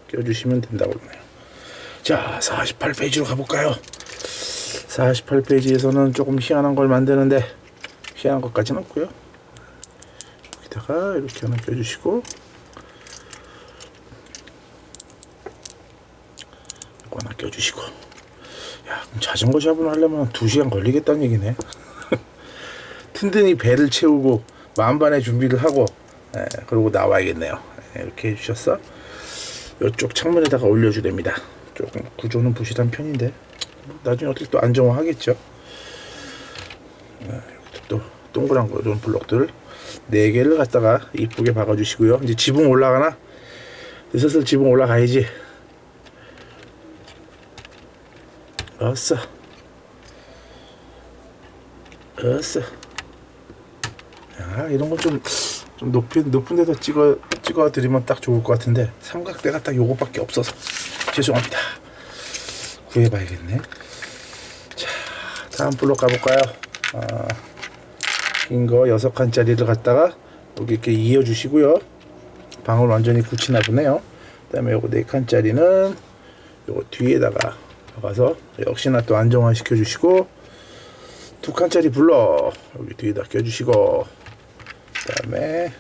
껴주시면 된다고 그러네요. 자, 48페이지로 가볼까요? 48페이지에서는 조금 희한한 걸 만드는데, 희한한 것까지는 없고요. 여기다가 이렇게 하나 껴주시고, 이거 하나 껴주시고. 야, 그럼 자전거 샵을 하려면 2시간 걸리겠다는 얘기네. 튼튼히 배를 채우고 만반의 준비를 하고, 그러고 나와야겠네요. 이렇게 해주셨어. 이쪽 창문에다가 올려주랍니다. 조금 구조는 부실한 편인데 나중에 어떻게 또 안정화하겠죠. 여기도 또 동그란 거 이런 블록들 4개를 갖다가 이쁘게 박아주시고요. 이제 지붕 올라가나? 슬슬 지붕 올라가야지. 어서 이런 건 좀 높은 데서 찍어 드리면 딱 좋을 것 같은데 삼각대가 딱 요거밖에 없어서 죄송합니다. 구해봐야겠네. 자, 다음 블록 가볼까요? 긴 거 6칸짜리를 갖다가 여기 이렇게 이어주시고요. 방을 완전히 굳히나 보네요. 그 다음에 요거 4칸짜리는 요거 뒤에다가 박아서 역시나 또 안정화 시켜주시고, 2칸짜리 블록 여기 뒤에다 껴주시고, 그 다음에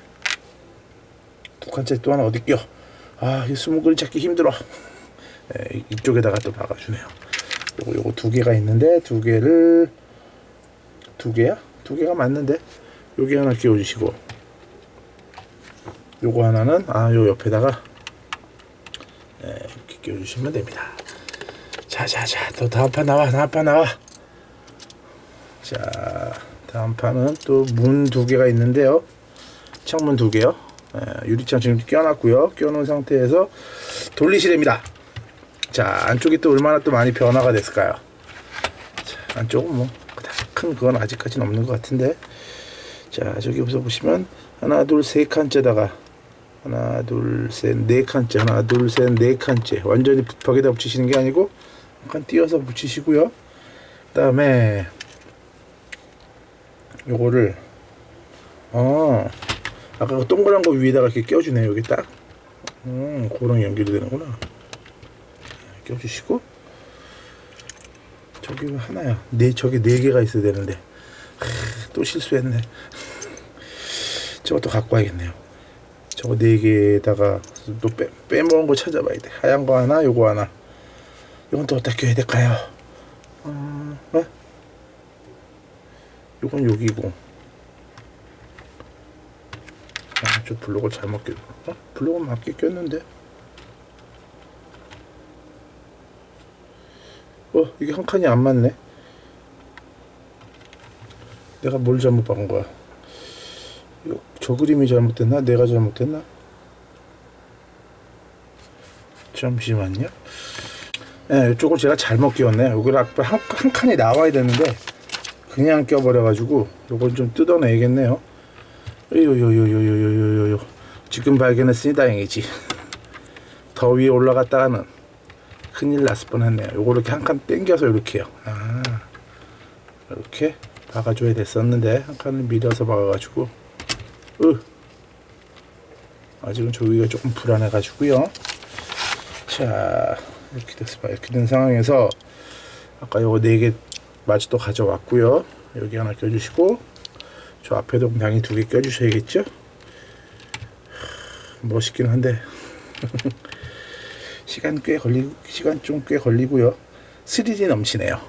2칸짜리 또 하나 어디 껴? 이 수문글 찾기 힘들어. 이쪽에다가 또 박아주네요. 요거 2개가 있는데 2개를 2개야? 2개가 맞는데 여기 하나 끼워주시고, 요거 하나는 요 옆에다가 이렇게 끼워주시면 됩니다. 자자자, 또 다음 판 나와. 자, 다음 판은 또 문 2개가 있는데요. 창문 2개요. 유리창 지금 껴놨고요. 껴놓은 상태에서 돌리시랍니다. 자, 안쪽이 또 얼마나 또 많이 변화가 됐을까요? 자, 안쪽은 뭐 큰 그건 아직까지는 없는 것 같은데, 자, 저기 보시면 하나 둘 세 칸째다가 하나 둘 셋 네 칸째, 하나 둘 셋 네 칸째 완전히 벽에다 붙이시는 게 아니고 한 칸 띄어서 붙이시고요. 그 다음에 요거를 아까 그 동그란 거 위에다가 이렇게 껴주네요. 여기 딱 그런 연결이 되는구나. 껴주시고, 저기 하나야. 저기 4개가 있어야 되는데 또 실수했네. 저것도 갖고 와야겠네요. 저거 4개에다가 또 빼먹은 거 찾아봐야 돼. 하얀 거 하나, 요거 하나. 이건 또 어디다 껴야 될까요? 요건 여기고, 저 블록을 잘못 블록은 맞게 꼈는데 이게 한 칸이 안 맞네. 내가 뭘 잘못 박은 거야? 저 그림이 잘못됐나? 내가 잘못됐나? 잠시만요. 이쪽을 제가 잘못 끼웠네. 여기를 한 칸이 나와야 되는데 그냥 껴버려가지고 요걸 좀 뜯어내야겠네요. 요요요요요요요요. 지금 발견했으니 다행이지. 더 위에 올라갔다가는 큰일 났을 뻔했네요. 요거 이렇게 한 칸 당겨서 이렇게요. 이렇게 박아줘야 됐었는데 한 칸을 밀어서 박아가지고 아직은 저기가 조금 불안해가지고요. 자, 이렇게 된 상황에서 아까 요거 4개 마치 또 가져왔고요. 여기 하나 껴주시고, 저 앞에도 당연히 2개 껴주셔야겠죠. 멋있긴 한데 시간 좀 꽤 걸리고요. 스릴이 넘치네요.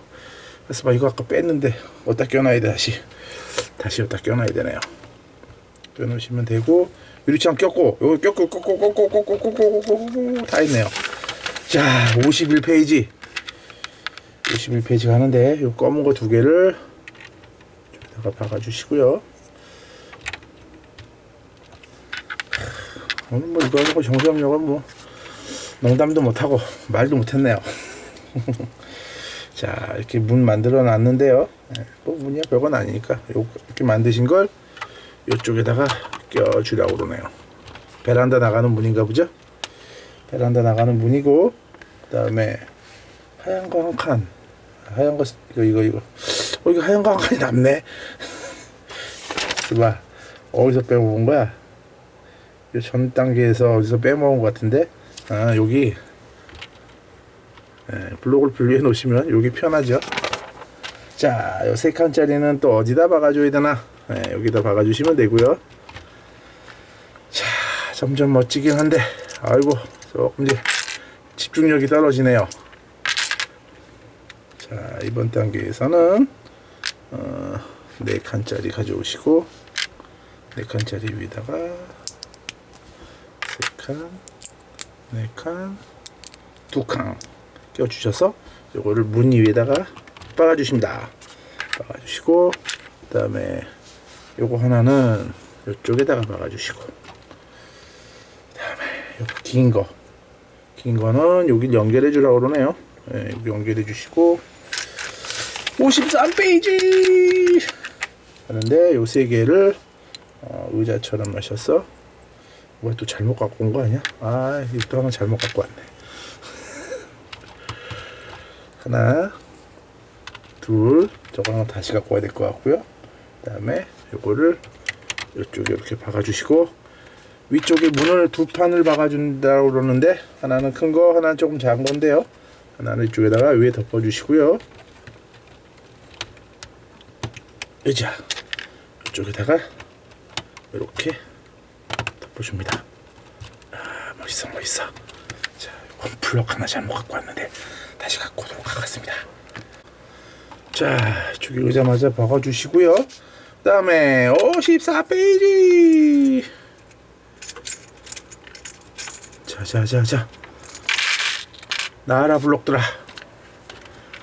그래서 이거 아까 뺐는데 어디다 껴놔야 돼. 다시 어디다 껴놔야 되네요. 껴놓으시면 되고, 유리창 꼈고, 요거 꼈고 다 있네요. 자, 51페이지 가는데 요 검은 거 2개를 여기다가 박아주시고요. 오늘 뭐 이거 하고 정수압력은 뭐 농담도 못하고 말도 못했네요. 자, 이렇게 문 만들어 놨는데요. 뭐 문이야 별건 아니니까 이렇게 만드신 걸 이쪽에다가 껴주려고 그러네요. 베란다 나가는 문인가 보죠? 베란다 나가는 문이고, 그 다음에 하얀 거 한 칸. 하얀 거 이거 이거 하얀 거 한 칸이 남네. 봐, 어디서 빼먹은 거야? 이 전 단계에서 어디서 빼먹은 것 같은데, 아 여기 블록을 분리해 놓으시면 여기 편하죠. 자, 요 3칸짜리는 또 어디다 박아줘야 되나? 여기다 박아주시면 되고요. 자, 점점 멋지긴 한데, 아이고 조금 이제 집중력이 떨어지네요. 자, 이번 단계에서는 4칸짜리 가져오시고 4칸짜리 위에다가 3칸, 4칸, 2칸 껴주셔서 요거를 문 위에다가 박아주십니다. 박아주시고, 그 다음에 요거 하나는 요쪽에다가 박아주시고, 그 다음에 요거 긴 거는 여기 연결해 주라고 그러네요. 여기 연결해 주시고, 53페이지 하는데 요 3개를 의자처럼 마셔서, 뭐야 또 잘못 갖고 온 거 아니야? 아, 또 하나 잘못 갖고 왔네. 하나, 둘, 저거 하나 다시 갖고 와야 될 것 같고요. 그 다음에 요거를 이쪽에 이렇게 박아주시고, 위쪽에 문을 2판을 박아준다고 그러는데, 하나는 큰 거, 하나는 조금 작은 건데요. 하나는 이쪽에다가 위에 덮어주시고요. 의자 이쪽에다가 이렇게 덮어줍니다. 아, 멋있어. 자, 이건 블럭 하나 잘못 갖고 왔는데 다시 갖고 오도록 하겠습니다. 자, 이쪽에 의자마자 박아주시고요. 그 다음에 54페이지. 자, 나와라 블록들아.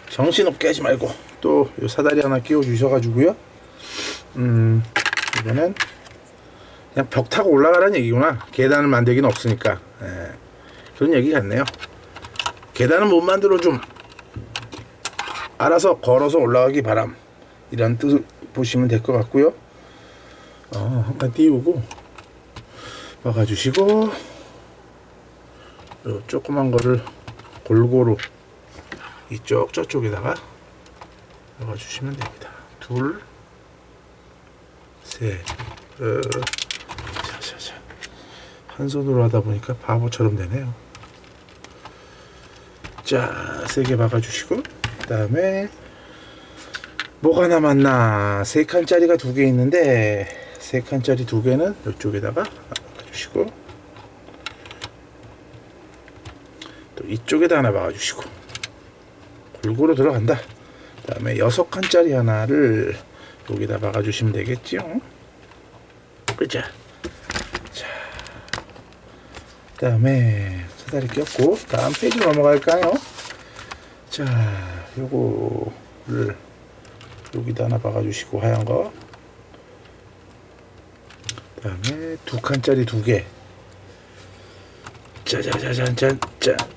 정신없게 하지 말고 또 요 사다리 하나 끼워 주셔가지고요. 이거는 그냥 벽 타고 올라가라는 얘기구나. 계단을 만들기는 없으니까. 그런 얘기 같네요. 계단은 못 만들어 좀 알아서 걸어서 올라가기 바람, 이런 뜻을 보시면 될 것 같고요. 한 칸 띄우고 박아주시고, 요 조그만 거를 골고루 이쪽 저쪽에다가 박아주시면 됩니다. 둘, 셋. 자. 한 손으로 하다 보니까 바보처럼 되네요. 자, 3개 박아주시고, 그 다음에 뭐가 남았나? 3칸짜리가 2개 있는데, 3칸짜리 2개는 이쪽에다가 박아주시고, 또 이쪽에다 하나 박아주시고, 골고루 들어간다. 그 다음에 6칸짜리 하나를 여기다 박아주시면 되겠죠. 그죠? 자, 그 다음에 사다리 꼈고, 다음 페이지 넘어갈까요? 자, 요거를 여기다 하나 박아주시고, 하얀 거. 그 다음에 2칸짜리 2개.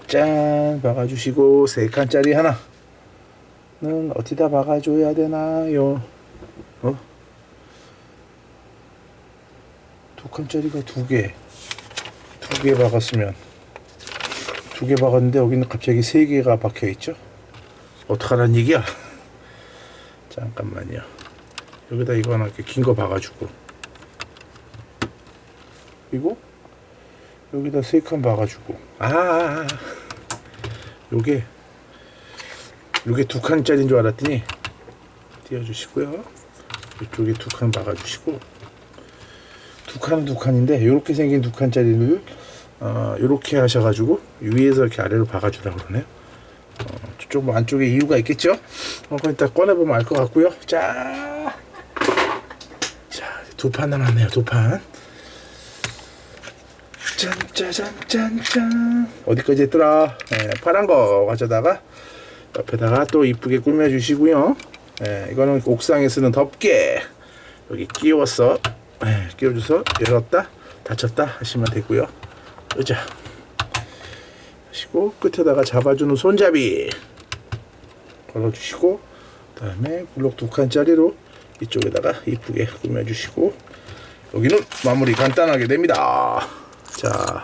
짠 박아주시고, 3칸짜리 하나는 어디다 박아줘야 되나요? 2칸짜리가 2개 박았으면, 2개 박았는데 여기는 갑자기 3개가 박혀있죠? 어떡하란 얘기야? 잠깐만요. 여기다 이거 하나 이렇게 긴 거 박아주고, 그리고 여기다 3칸 박아주고, 요게 2칸짜리인 줄 알았더니 띄워주시고요. 이쪽에 2칸 박아주시고, 2칸인데 요렇게 생긴 2칸짜리를 요렇게 하셔가지고 위에서 이렇게 아래로 박아주라고 그러네요. 저쪽 뭐 안쪽에 이유가 있겠죠? 그럼 이따 꺼내보면 알 것 같고요. 자, 2판 남았네요. 2판. 짠. 어디까지 했더라? 파란 거 가져다가 옆에다가 또 이쁘게 꾸며주시고요. 이거는 옥상에 쓰는 덮개. 여기 끼워서 끼워줘서 열었다 닫혔다 하시면 되고요. 의자 하시고, 끝에다가 잡아주는 손잡이 걸어주시고, 그 다음에 블록 2칸짜리로 이쪽에다가 이쁘게 꾸며주시고, 여기는 마무리 간단하게 됩니다. 자,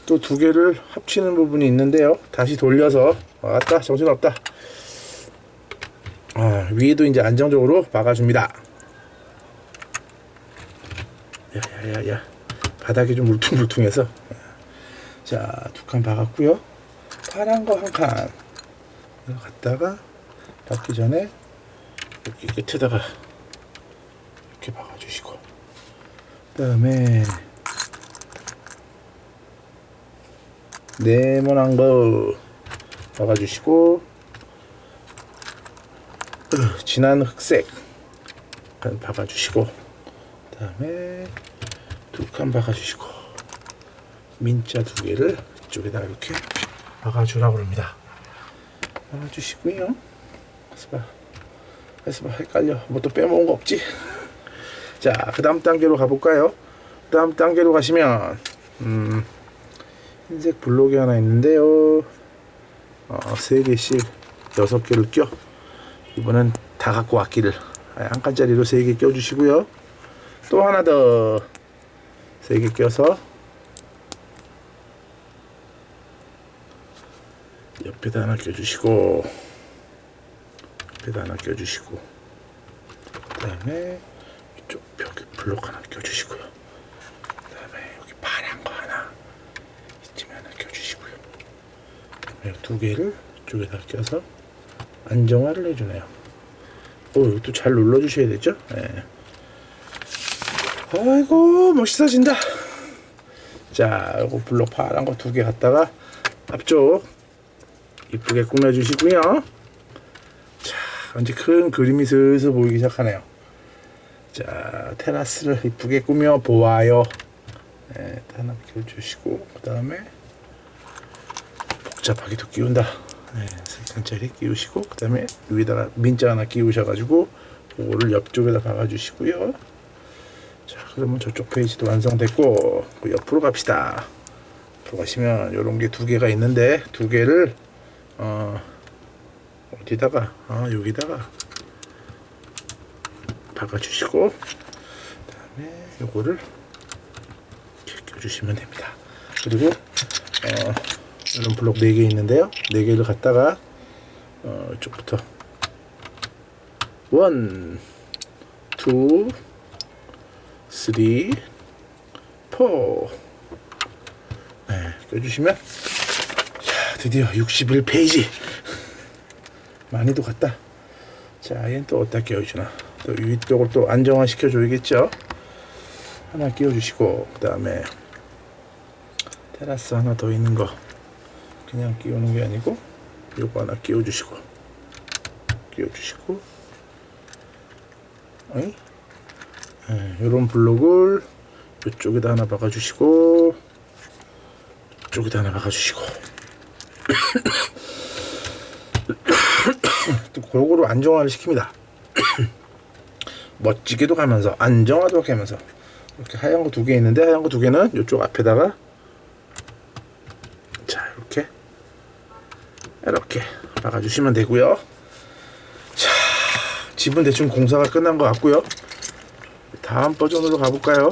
또 2개를 합치는 부분이 있는데요. 다시 돌려서, 왔다, 정신없다. 위에도 이제 안정적으로 박아줍니다. 야야야야, 바닥이 좀 울퉁불퉁해서. 자, 2칸 박았고요. 파란 거 1칸 이거 갖다가 박기 전에 여기 끝에다가 이렇게 박아주시고, 그 다음에 네모난 거 박아주시고, 진한 흑색 박아주시고, 그 다음에 2칸 박아주시고, 민자 2개를 이쪽에다 이렇게 박아주라고 합니다. 박아주시고요. 해서 헷갈려. 뭐 또 빼먹은 거 없지? 자, 그 다음 단계로 가볼까요? 그 다음 단계로 가시면 흰색 블록이 하나 있는데요. 3개씩 6개를 껴. 이번엔 다 갖고 왔기를. 한 칸짜리로 3개 껴주시고요. 또 하나 더 3개 껴서 옆에다 하나 껴주시고, 옆에다 하나 껴주시고, 그 다음에 이쪽 벽에 블록 하나 껴주시고요. 그 다음에 여기 파란 거 하나 이쯤에 하나 껴주시고요. 그 다음에 2개를 이쪽에다 껴서 안정화를 해주네요. 이것도 잘 눌러주셔야 되죠. 네. 아이고, 멋있어진다. 자, 요거 블록 파란 거 2개 갖다가 앞쪽 이쁘게 꾸며주시고요. 자, 이제 큰 그림이 슬슬 보이기 시작하네요. 자, 테라스를 이쁘게 꾸며 보아요. 네, 하나 껴주시고, 그 다음에 복잡하게도 끼운다. 네, 3칸짜리 끼우시고, 그 다음에 위에다가 민자 하나 끼우셔가지고 그거를 옆쪽에다 박아주시고요. 자, 그러면 저쪽 페이지도 완성됐고, 그 옆으로 갑시다. 옆으로 가시면 요런 게 2개가 있는데, 2개를 어디다가 여기다가 박아주시고, 그 다음에 요거를 이렇게 껴주시면 됩니다. 그리고 이런 블록 4개 있는데요. 4개를 갖다가 이쪽부터 1, 2, 3, 4 네, 껴주시면, 자, 드디어 61페이지 많이도 갔다. 자, 얘는 또 어디다 끼워주나. 또 위쪽을 또 안정화 시켜줘야겠죠. 하나 끼워주시고, 그 다음에 테라스 하나 더 있는 거 그냥 끼우는 게 아니고 요거 하나 끼워주시고, 요런 블록을 이쪽에다 하나 박아주시고, 이쪽에다 하나 박아주시고 또 골고루 안정화를 시킵니다. 멋지게도 가면서 안정화도 가면서. 이렇게 하얀 거 2개 있는데, 하얀 거 2개는 이쪽 앞에다가, 자, 이렇게 박아주시면 되고요. 자, 집은 대충 공사가 끝난 것 같고요. 다음 버전으로 가볼까요?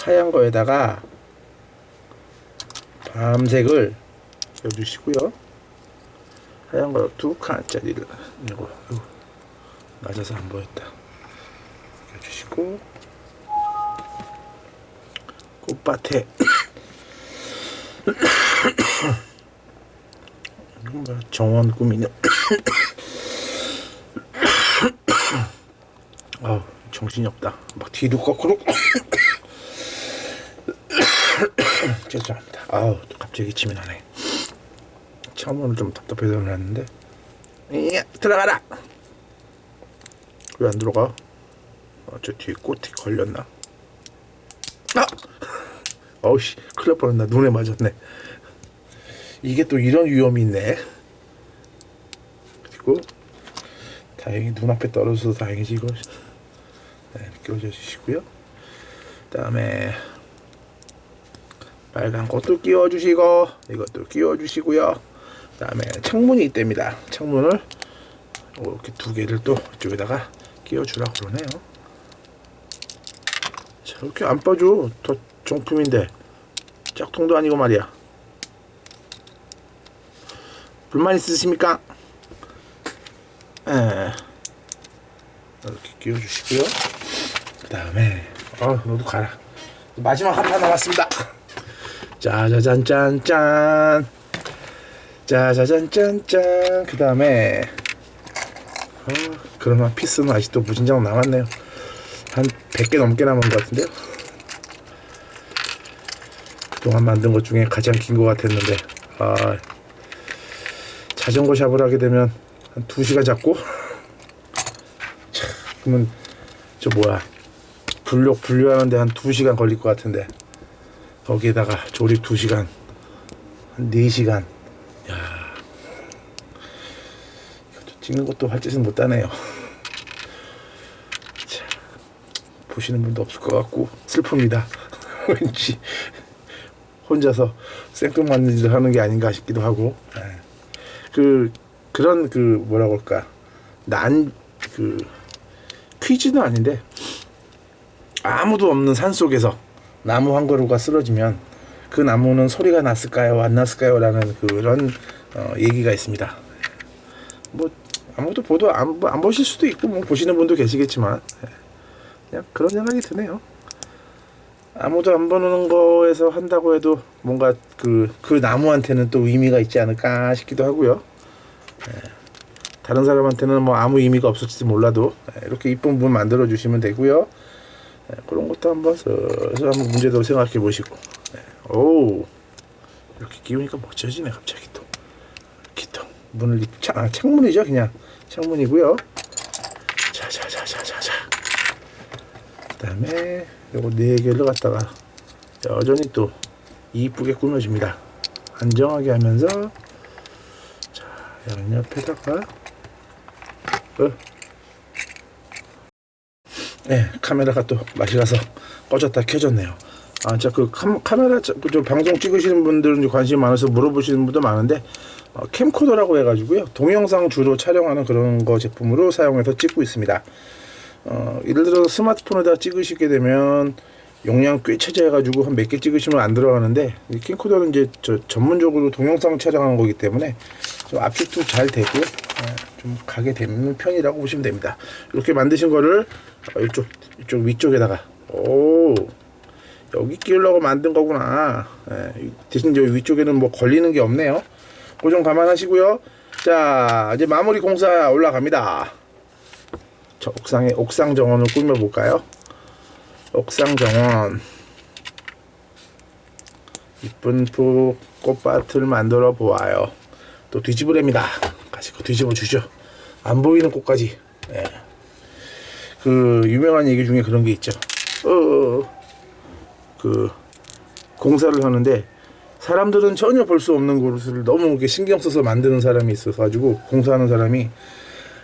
하얀 거에다가 밤색을 껴주시고요. 하얀 거 2칸짜리를 이거 맞아서 안 보였다. 껴주시고, 꽃밭에 이건 뭐야, 정원 꾸미는. 정신이 없다. 막 뒤도 거꾸로. 죄송합니다. 또 갑자기 기침이 나네. 처음으로 좀 답답해서 그랬는데. 들어가라. 왜 안 들어가? 저 뒤에 꽃이 걸렸나? 어우씨, 큰일 날 뻔했나. 눈에 맞았네. 이게 또 이런 위험이 있네. 그리고 다행히 눈앞에 떨어져서 다행이지 이거. 네, 끼워줘 주시고요. 그 다음에 빨간 꽃도 끼워주시고, 이것도 끼워주시고요. 그다음에 창문이 있답니다. 창문을 이렇게 두 개를 또 이쪽에다가 끼워주라고 그러네요. 자, 이렇게 안 빠져. 더 정품인데 짝퉁도 아니고 말이야. 불만 있으십니까? 이렇게 끼워주시고요. 그 다음에 너도 가라. 마지막 한 판 남았습니다. 짜자잔짠짠, 짜자잔짠짠. 그 다음에 그러나 피스는 아직도 무진장 남았네요. 한 100개 넘게 남은 것 같은데요. 그동안 만든 것 중에 가장 긴 것 같았는데, 자전거 샵을 하게 되면 한 2시간 잡고, 그러면 저 뭐야, 분류하는데 한 2시간 걸릴 것 같은데, 거기에다가 조립 2시간, 한 4시간. 야, 이것도 찍는 것도 할 짓은 못하네요. 자, 보시는 분도 없을 것 같고 슬픕니다. 왠지 혼자서 생뚱맞는 짓을 하는 게 아닌가 싶기도 하고, 그런 뭐라고 할까, 퀴즈는 아닌데, 아무도 없는 산 속에서 나무 한 그루가 쓰러지면 그 나무는 소리가 났을까요, 안 났을까요? 라는 그런 얘기가 있습니다. 뭐 아무도 보도 안 보실 수도 있고, 뭐 보시는 분도 계시겠지만, 그냥 그런 생각이 드네요. 아무도 안 보는 거에서 한다고 해도 뭔가 그 나무한테는 또 의미가 있지 않을까 싶기도 하고요. 다른 사람한테는 뭐 아무 의미가 없을지 몰라도 이렇게 이쁜 분 만들어 주시면 되고요. 그런 것도 한번 한번 문제도 생각해 보시고, 오, 이렇게 끼우니까 멋져지네 갑자기 또. 기통 문을 창문이죠, 그냥 창문이고요. 자자자자자자. 그다음에 요거 4개를 갖다가 여전히 또 이쁘게 꾸며줍니다. 안정하게 하면서, 자, 양옆에다가 카메라가 또 맛이 가서 꺼졌다 켜졌네요. 진짜 카메라 저 방송 찍으시는 분들은 관심 많아서 물어보시는 분도 많은데, 캠코더라고 해가지고요, 동영상 주로 촬영하는 그런 거 제품으로 사용해서 찍고 있습니다. 예를 들어서 스마트폰에다 찍으시게 되면 용량 꽤 차지해가지고 한 몇 개 찍으시면 안 들어가는데, 이 캠코더는 이제 전문적으로 동영상 촬영하는 거기 때문에 좀 압축도 잘 되고요, 좀 가게 되는 편이라고 보시면 됩니다. 이렇게 만드신 거를 이쪽 위쪽에다가, 여기 끼우려고 만든 거구나. 대신 저 위쪽에는 뭐 걸리는 게 없네요. 그거 좀 감안하시고요. 자, 이제 마무리 공사 올라갑니다. 저 옥상 정원을 꾸며볼까요? 옥상 정원, 이쁜 꽃밭을 만들어 보아요. 또 뒤집으랍니다. 가지고 뒤집어 주죠. 안 보이는 꽃까지. 그 유명한 얘기 중에 그런 게 있죠. 그 공사를 하는데 사람들은 전혀 볼 수 없는 곳을 너무 이렇게 신경 써서 만드는 사람이 있어서 가지고, 공사하는 사람이,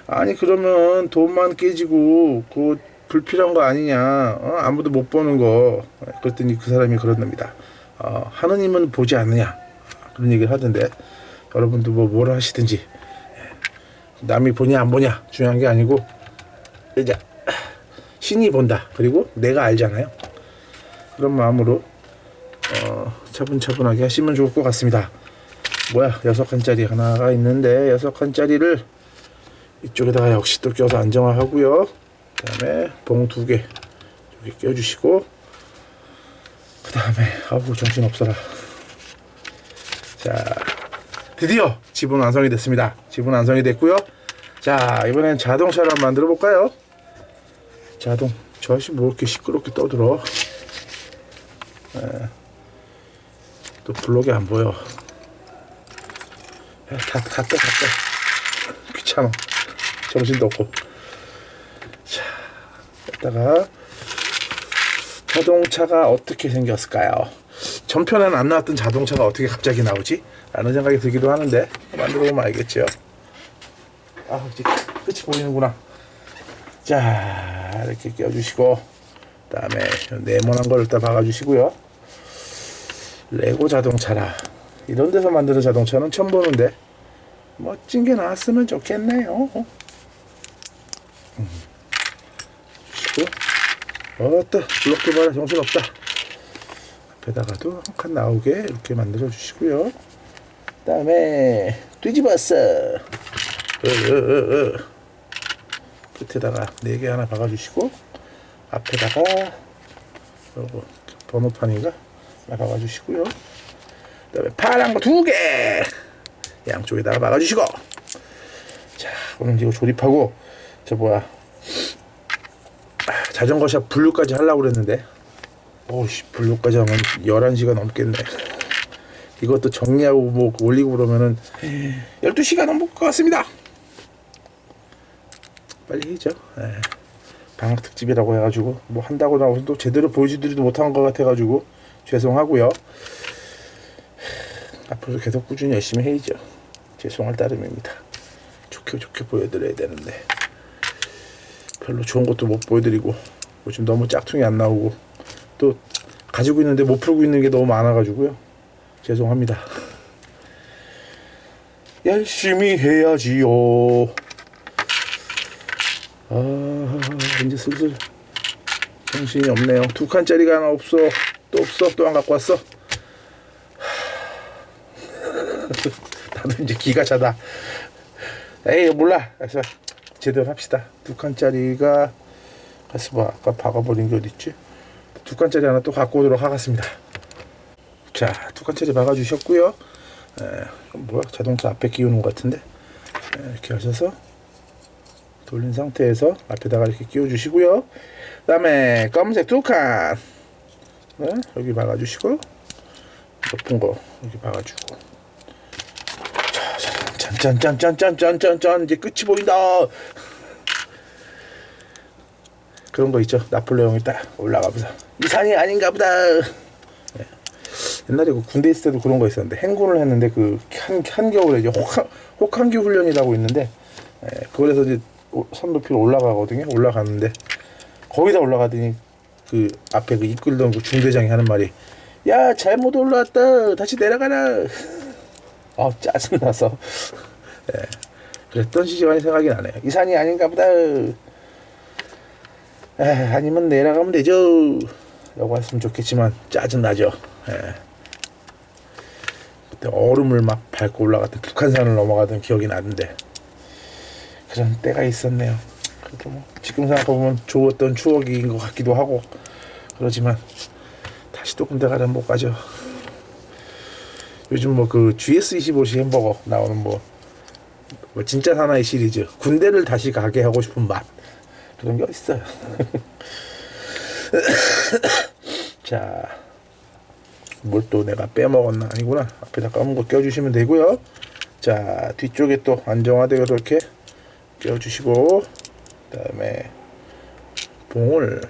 아니 그러면 돈만 깨지고 그 불필요한 거 아니냐, 아무도 못 보는 거. 그랬더니 그 사람이 그런답니다. 하느님은 보지 않느냐, 그런 얘기를 하던데, 여러분도 뭐라 하시든지 남이 보냐 안 보냐 중요한 게 아니고, 이제 신이 본다, 그리고 내가 알잖아요. 그런 마음으로 차분차분하게 하시면 좋을 것 같습니다. 뭐야, 6칸짜리 하나가 있는데 6칸짜리를 이쪽에다가 역시 또 껴서 안정화하고요. 그 다음에 봉 2개 여기 껴주시고, 그 다음에 정신없어라. 자, 드디어 지분 완성이 됐습니다. 지분 완성이 됐고요. 자, 이번엔 자동차를 한번 만들어 볼까요? 저 아저씨 뭐 이렇게 시끄럽게 떠들어. 또 블록이 안 보여. 다 빼. 귀찮아. 정신도 없고. 자, 이따가 자동차가 어떻게 생겼을까요? 전편에는 안 나왔던 자동차가 어떻게 갑자기 나오지? 라는 생각이 들기도 하는데, 만들어보면 알겠죠. 이제 끝이 보이는구나. 자, 이렇게 껴주시고, 그 다음에 네모난 걸 일단 박아주시고요. 레고 자동차라, 이런 데서 만드는 자동차는 처음 보는데, 멋진 게 나왔으면 좋겠네요. 주시고, 또 블록도 봐라, 정신없다. 앞에다가도 한 칸 나오게 이렇게 만들어 주시고요. 그 다음에 뒤집었어. 끝에다가 4개 하나 박아주시고, 앞에다가 요거 번호판인가 하나 박아주시고요. 그 다음에 파란 거 2개 양쪽에다가 박아주시고, 자 오늘 이거 조립하고 저 뭐야 자전거샵 분류까지 하려고 그랬는데, 오씨 분류까지 하면 11시가 넘겠네. 이것도 정리하고 뭐 올리고 그러면은 12시가 넘을 것 같습니다. 빨리 해죠. 방학 특집이라고 해가지고 뭐 한다고 나와서 또 제대로 보여주지도 못한 것 같아가지고 죄송하고요. 앞으로도 계속 꾸준히 열심히 해야죠. 죄송할 따름입니다. 좋게 보여드려야 되는데 별로 좋은 것도 못 보여드리고, 요즘 너무 짝퉁이 안 나오고 또 가지고 있는데 못 풀고 있는 게 너무 많아가지고요. 죄송합니다. 열심히 해야지요. 이제 슬슬 정신이 없네요. 2칸짜리가 하나 없어. 또 없어. 또 안 갖고 왔어. 나도 이제 기가 차다. 에이 몰라. 그래서 제대로 합시다. 2칸짜리가 가서 봐. 아까 박아버린 게 어딨지? 2칸짜리 하나 또 갖고 오도록 하겠습니다. 자, 2칸짜리 박아주셨고요. 뭐야? 자동차 앞에 끼우는 것 같은데. 이렇게 하셔서 돌린 상태에서 앞에다가 이렇게 끼워주시고요. 그 다음에 검은색 2칸 여기 박아주시고, 높은 거 여기 박아주고, 짠 이제 끝이 보인다. 그런 거 있죠. 나폴레옹이 딱 올라가면서 이 산이 아닌가 보다. 옛날에 그 군대 있을 때도 그런 거 있었는데, 행군을 했는데 그 한겨울에 이제 혹한기 훈련이라고 있는데, 그걸해서 이제 선 높이로 올라가거든요. 올라가는데 거기다 올라가더니 그 앞에 그 이끌던 그 중대장이 하는 말이, 야 잘못 올라왔다 다시 내려가라. 짜증나서 그랬던 시절이 생각이 나네요. 이 산이 아닌가 보다. 아니면 내려가면 되죠 라고 했으면 좋겠지만 짜증나죠. 그때 얼음을 막 밟고 올라갔던 북한산을 넘어가던 기억이 나는데, 그런 때가 있었네요. 그래도 뭐 지금 생각해보면 좋았던 추억인 것 같기도 하고 그러지만, 다시 또 군대 가려면 못 가죠. 요즘 뭐 그 GS25시 햄버거 나오는 뭐 진짜 사나이 시리즈, 군대를 다시 가게 하고 싶은 맛, 그런 게 어딨어요. 자, 뭘 또 내가 빼먹었나? 아니구나. 앞에다 검은 거 껴주시면 되고요. 자, 뒤쪽에 또 안정화되게 이렇게 껴주시고, 그 다음에 봉을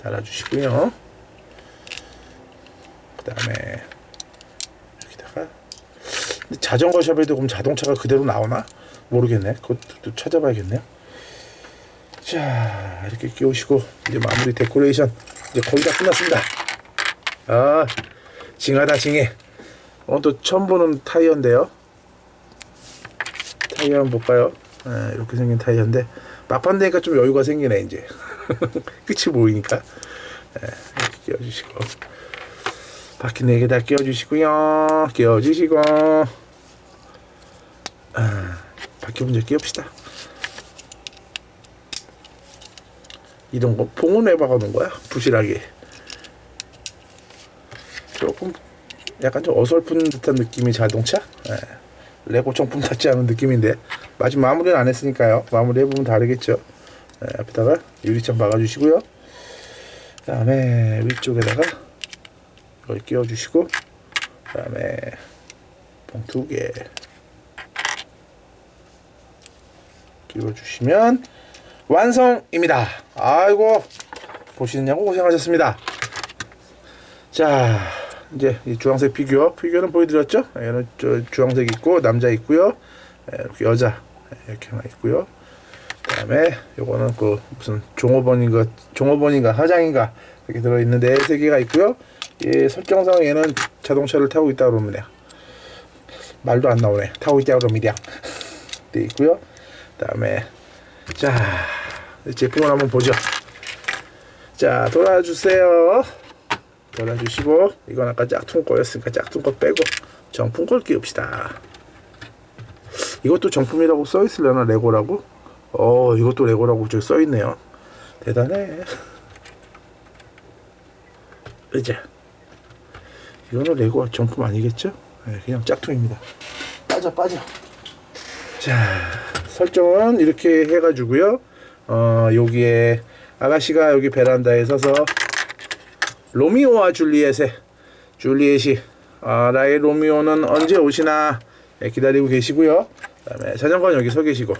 달아주시고요. 그 다음에 여기다가, 자전거 샵에도 그럼 자동차가 그대로 나오나? 모르겠네. 그것도 찾아봐야겠네요. 자, 이렇게 끼우시고 이제 마무리 데코레이션 이제 거의 다 끝났습니다. 징하다 징해. 또 처음 보는 타이어인데요. 타이어 한번 볼까요? 이렇게 생긴 타이어인데 막판 되니까 좀 여유가 생기네 이제. 끝이 보이니까. 이렇게 끼워주시고, 바퀴 4개 다 끼워주시고요. 끼워주시고, 바퀴 먼저 끼웁시다. 이런 거 봉은 왜 박아놓은 거야? 부실하게. 조금 약간 좀 어설픈 듯한 느낌이 자동차? 레고 정품 같지 않은 느낌인데, 마지막 마무리는 안 했으니까요. 마무리 해보면 다르겠죠. 앞에다가 유리창 박아주시고요. 그 다음에 위쪽에다가 이걸 끼워주시고, 그 다음에 봉 2개 끼워주시면 완성입니다. 아이고, 보시느냐고 고생하셨습니다. 자, 이제 이 주황색 피규어는 보여드렸죠? 얘는 주황색 있고 남자 있고요. 이렇게 여자 이렇게 하나 있고요. 그다음에 요거는 그 무슨 종업원인가 화장인가 이렇게 들어있는데 3개가 있고요. 예, 설정상 얘는 자동차를 타고 있다 그럽니다. 말도 안 나오네. 타고 있다 그럽니다. 돼 있고요. 그다음에 자 제품을 한번 보죠. 자 돌아주세요. 돌아주시고 이건 아까 짝퉁 거였으니까 짝퉁 거 빼고 정품 걸 끼웁시다. 이것도 정품이라고 써있으려나 레고라고? 이것도 레고라고 저기 써있네요. 대단해. 이제 이거는 레고 정품 아니겠죠? 네, 그냥 짝퉁입니다. 빠져. 자 설정은 이렇게 해가지고요. 여기에 아가씨가 여기 베란다에 서서 로미오와 줄리엣이 나의 로미오는 언제 오시나 기다리고 계시고요. 그 다음에 자전거는 여기 서 계시고,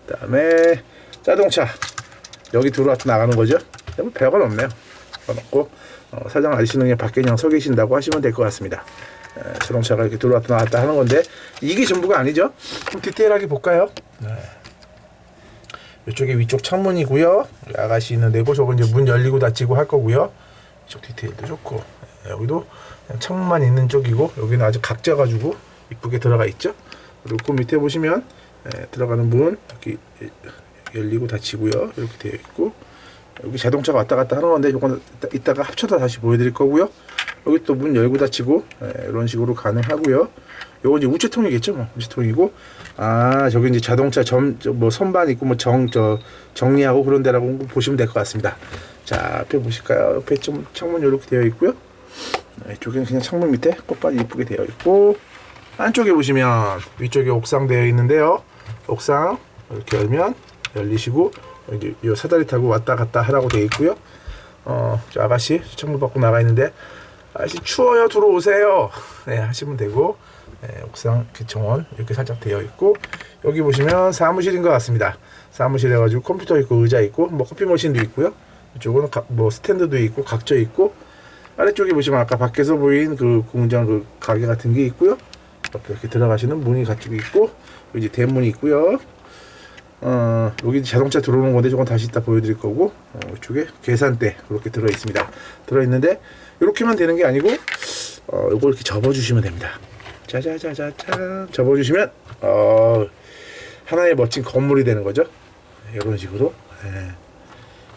그 다음에 자동차 여기 들어왔다 나가는 거죠. 별건 없네요. 넣고 사장 아저씨는 그냥 밖에 그냥 서 계신다고 하시면 될 것 같습니다. 자동차가 이렇게 들어왔다 나갔다 하는 건데 이게 전부가 아니죠. 좀 디테일하게 볼까요? 이쪽에 위쪽 창문이고요. 아가씨는 내고 저거 이제 문 열리고 닫히고 할 거고요. 이쪽 디테일도 좋고, 여기도 그냥 창문만 있는 쪽이고 여기는 아주 각져가지고 이쁘게 들어가 있죠. 그리고 그 밑에 보시면 들어가는 문 여기 열리고 닫히고요. 이렇게 되어 있고, 여기 자동차가 왔다 갔다 하는 건데 이건 이따가 합쳐서 다시 보여드릴 거고요. 여기 또 문 열고 닫히고 이런 식으로 가능하고요. 요건 이제 우체통이겠죠, 뭐 우체통이고, 저기 이제 자동차 뭐 선반 있고 뭐 정리하고 그런 데라고 보시면 될 것 같습니다. 자, 앞에 보실까요? 옆에 좀 창문 이렇게 되어 있고요. 이쪽에는 그냥 창문 밑에 꽃밭이 이쁘게 되어 있고, 안쪽에 보시면 위쪽에 옥상 되어 있는데요. 옥상 이렇게 열면 열리시고 여기 요 사다리 타고 왔다 갔다 하라고 되어 있고요. 저 아가씨 창문 밖으로 나가 있는데, 아저씨 추워요 들어오세요 하시면 되고, 옥상 기청원 이렇게 살짝 되어 있고, 여기 보시면 사무실인 것 같습니다. 사무실 해가지고 컴퓨터 있고 의자 있고 뭐 커피 머신도 있고요. 이쪽은 뭐 스탠드도 있고 각져 있고, 아래쪽에 보시면 아까 밖에서 보인 그 공장 그 가게 같은 게 있고요. 이렇게 들어가시는 문이 가지고 있고, 여기 이제 대문이 있고요. 여기 자동차 들어오는 건데 저건 다시 이따 보여드릴 거고, 이쪽에 계산대 그렇게 들어 있습니다. 들어 있는데 이렇게만 되는 게 아니고 요거 이렇게 접어주시면 됩니다. 짜자자자자 접어주시면 하나의 멋진 건물이 되는 거죠. 이런 식으로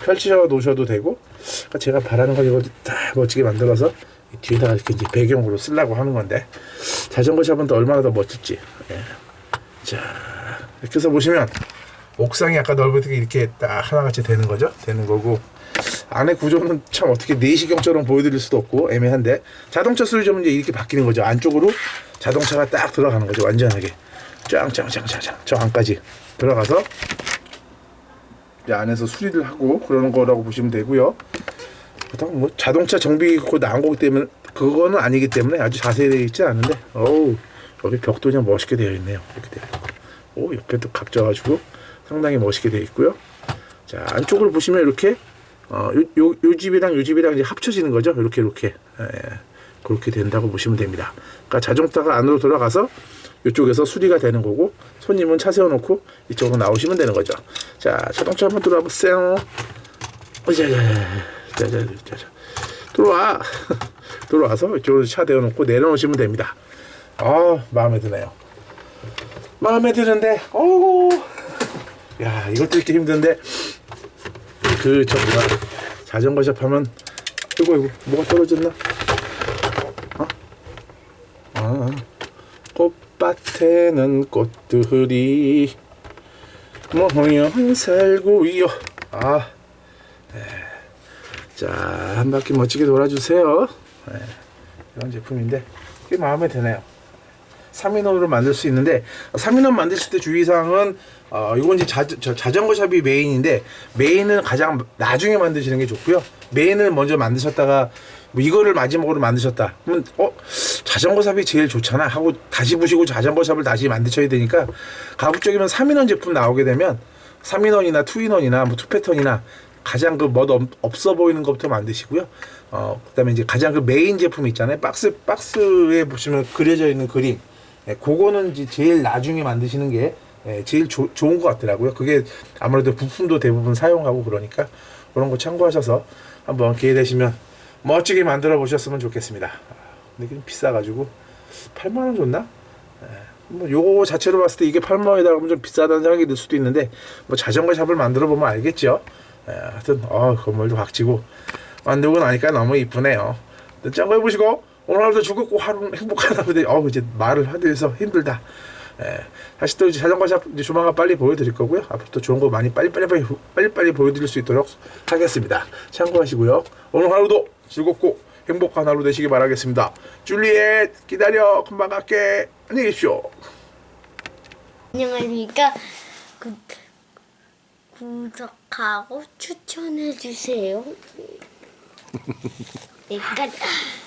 펼쳐 놓으셔도 되고, 제가 바라는 건 이거 다 멋지게 만들어서 뒤에다가 이렇게 이제 배경으로 쓰려고 하는 건데, 자전거 샵은 또 얼마나 더 멋질지. 자, 이렇게 해서 보시면 옥상이 아까 넓게 이렇게 딱 하나같이 되는 거죠. 되는 거고, 안에 구조는 참 어떻게 내시경처럼 보여드릴 수도 없고 애매한데, 자동차 수리점은 이제 이렇게 바뀌는 거죠. 안쪽으로 자동차가 딱 들어가는 거죠. 완전하게 짱짱짱짱짱 저 안까지 들어가서 이제 안에서 수리를 하고 그러는 거라고 보시면 되고요. 그렇다고 뭐 자동차 정비 곧 나온 거기 때문에 그거는 아니기 때문에 아주 자세히 되어 있지 않은데, 여기 벽도 그냥 멋있게 되어 있네요. 이렇게 되어 있고, 옆에도 각져가지고 상당히 멋있게 되어 있고요. 자, 안쪽을 보시면 이렇게 요 집이랑 요 집이랑 이제 합쳐지는 거죠. 이렇게 그렇게 된다고 보시면 됩니다. 그러니까 자동차가 안으로 들어가서 이쪽에서 수리가 되는 거고, 손님은 차 세워놓고 이쪽으로 나오시면 되는 거죠. 자, 자동차 한번 들어와 보세요. 들어와. 들어와서 이쪽으로 차 대어놓고 내려놓으시면 됩니다. 마음에 드네요. 마음에 드는데, 야, 이것도 이렇게 힘든데, 자전거 샵 하면, 이거, 뭐가 떨어졌나? 꽃밭에는 꽃들이 모여 살고요. 자, 한 바퀴 멋지게 돌아주세요. 이런 제품인데 꽤 마음에 드네요. 3인원으로 만들 수 있는데, 3인원 만드실 때 주의사항은 이건 이제 자전거 샵이 메인인데, 메인은 가장 나중에 만드시는 게 좋고요. 메인을 먼저 만드셨다가 뭐 이거를 마지막으로 만드셨다 그러면 자전거 샵이 제일 좋잖아 하고 다시 보시고 자전거 샵을 다시 만드셔야 되니까, 가급적이면 3인원 제품 나오게 되면 3인원이나 2인원이나 뭐 2패턴이나 가장 그 멋 없어 보이는 것부터 만드시고요. 그다음에 이제 가장 그 메인 제품 있잖아요. 박스에 보시면 그려져 있는 그림, 그거는 이제 제일 나중에 만드시는 게 제일 좋은 것 같더라고요. 그게 아무래도 부품도 대부분 사용하고 그러니까 그런 거 참고하셔서 한번 기회 되시면 멋지게 만들어 보셨으면 좋겠습니다. 근데 좀 비싸가지고 8만 원 줬나? 뭐 요거 자체로 봤을 때 이게 8만 원에다가 좀 비싸다는 생각이 들 수도 있는데 뭐 자전거 샵을 만들어 보면 알겠죠. 하여튼 건물도 각지고 만들고 나니까 너무 이쁘네요. 짠 거 해보시고 오늘 하루도 즐겁고 하루 행복한 하루 되세요. 이제 말을 하기 위해서 힘들다. 다시 또 이제 자전거 샵 이제 조만간 빨리 보여드릴 거고요. 앞으로 또 좋은 거 많이 빨리 보여드릴 수 있도록 하겠습니다. 참고하시고요. 오늘 하루도 즐겁고 행복한 하루 되시기 바라겠습니다. 줄리엣 기다려 금방 갈게. 안녕히 계십시오. 안녕하십니까. 구독하고 추천해주세요. 네, 끝.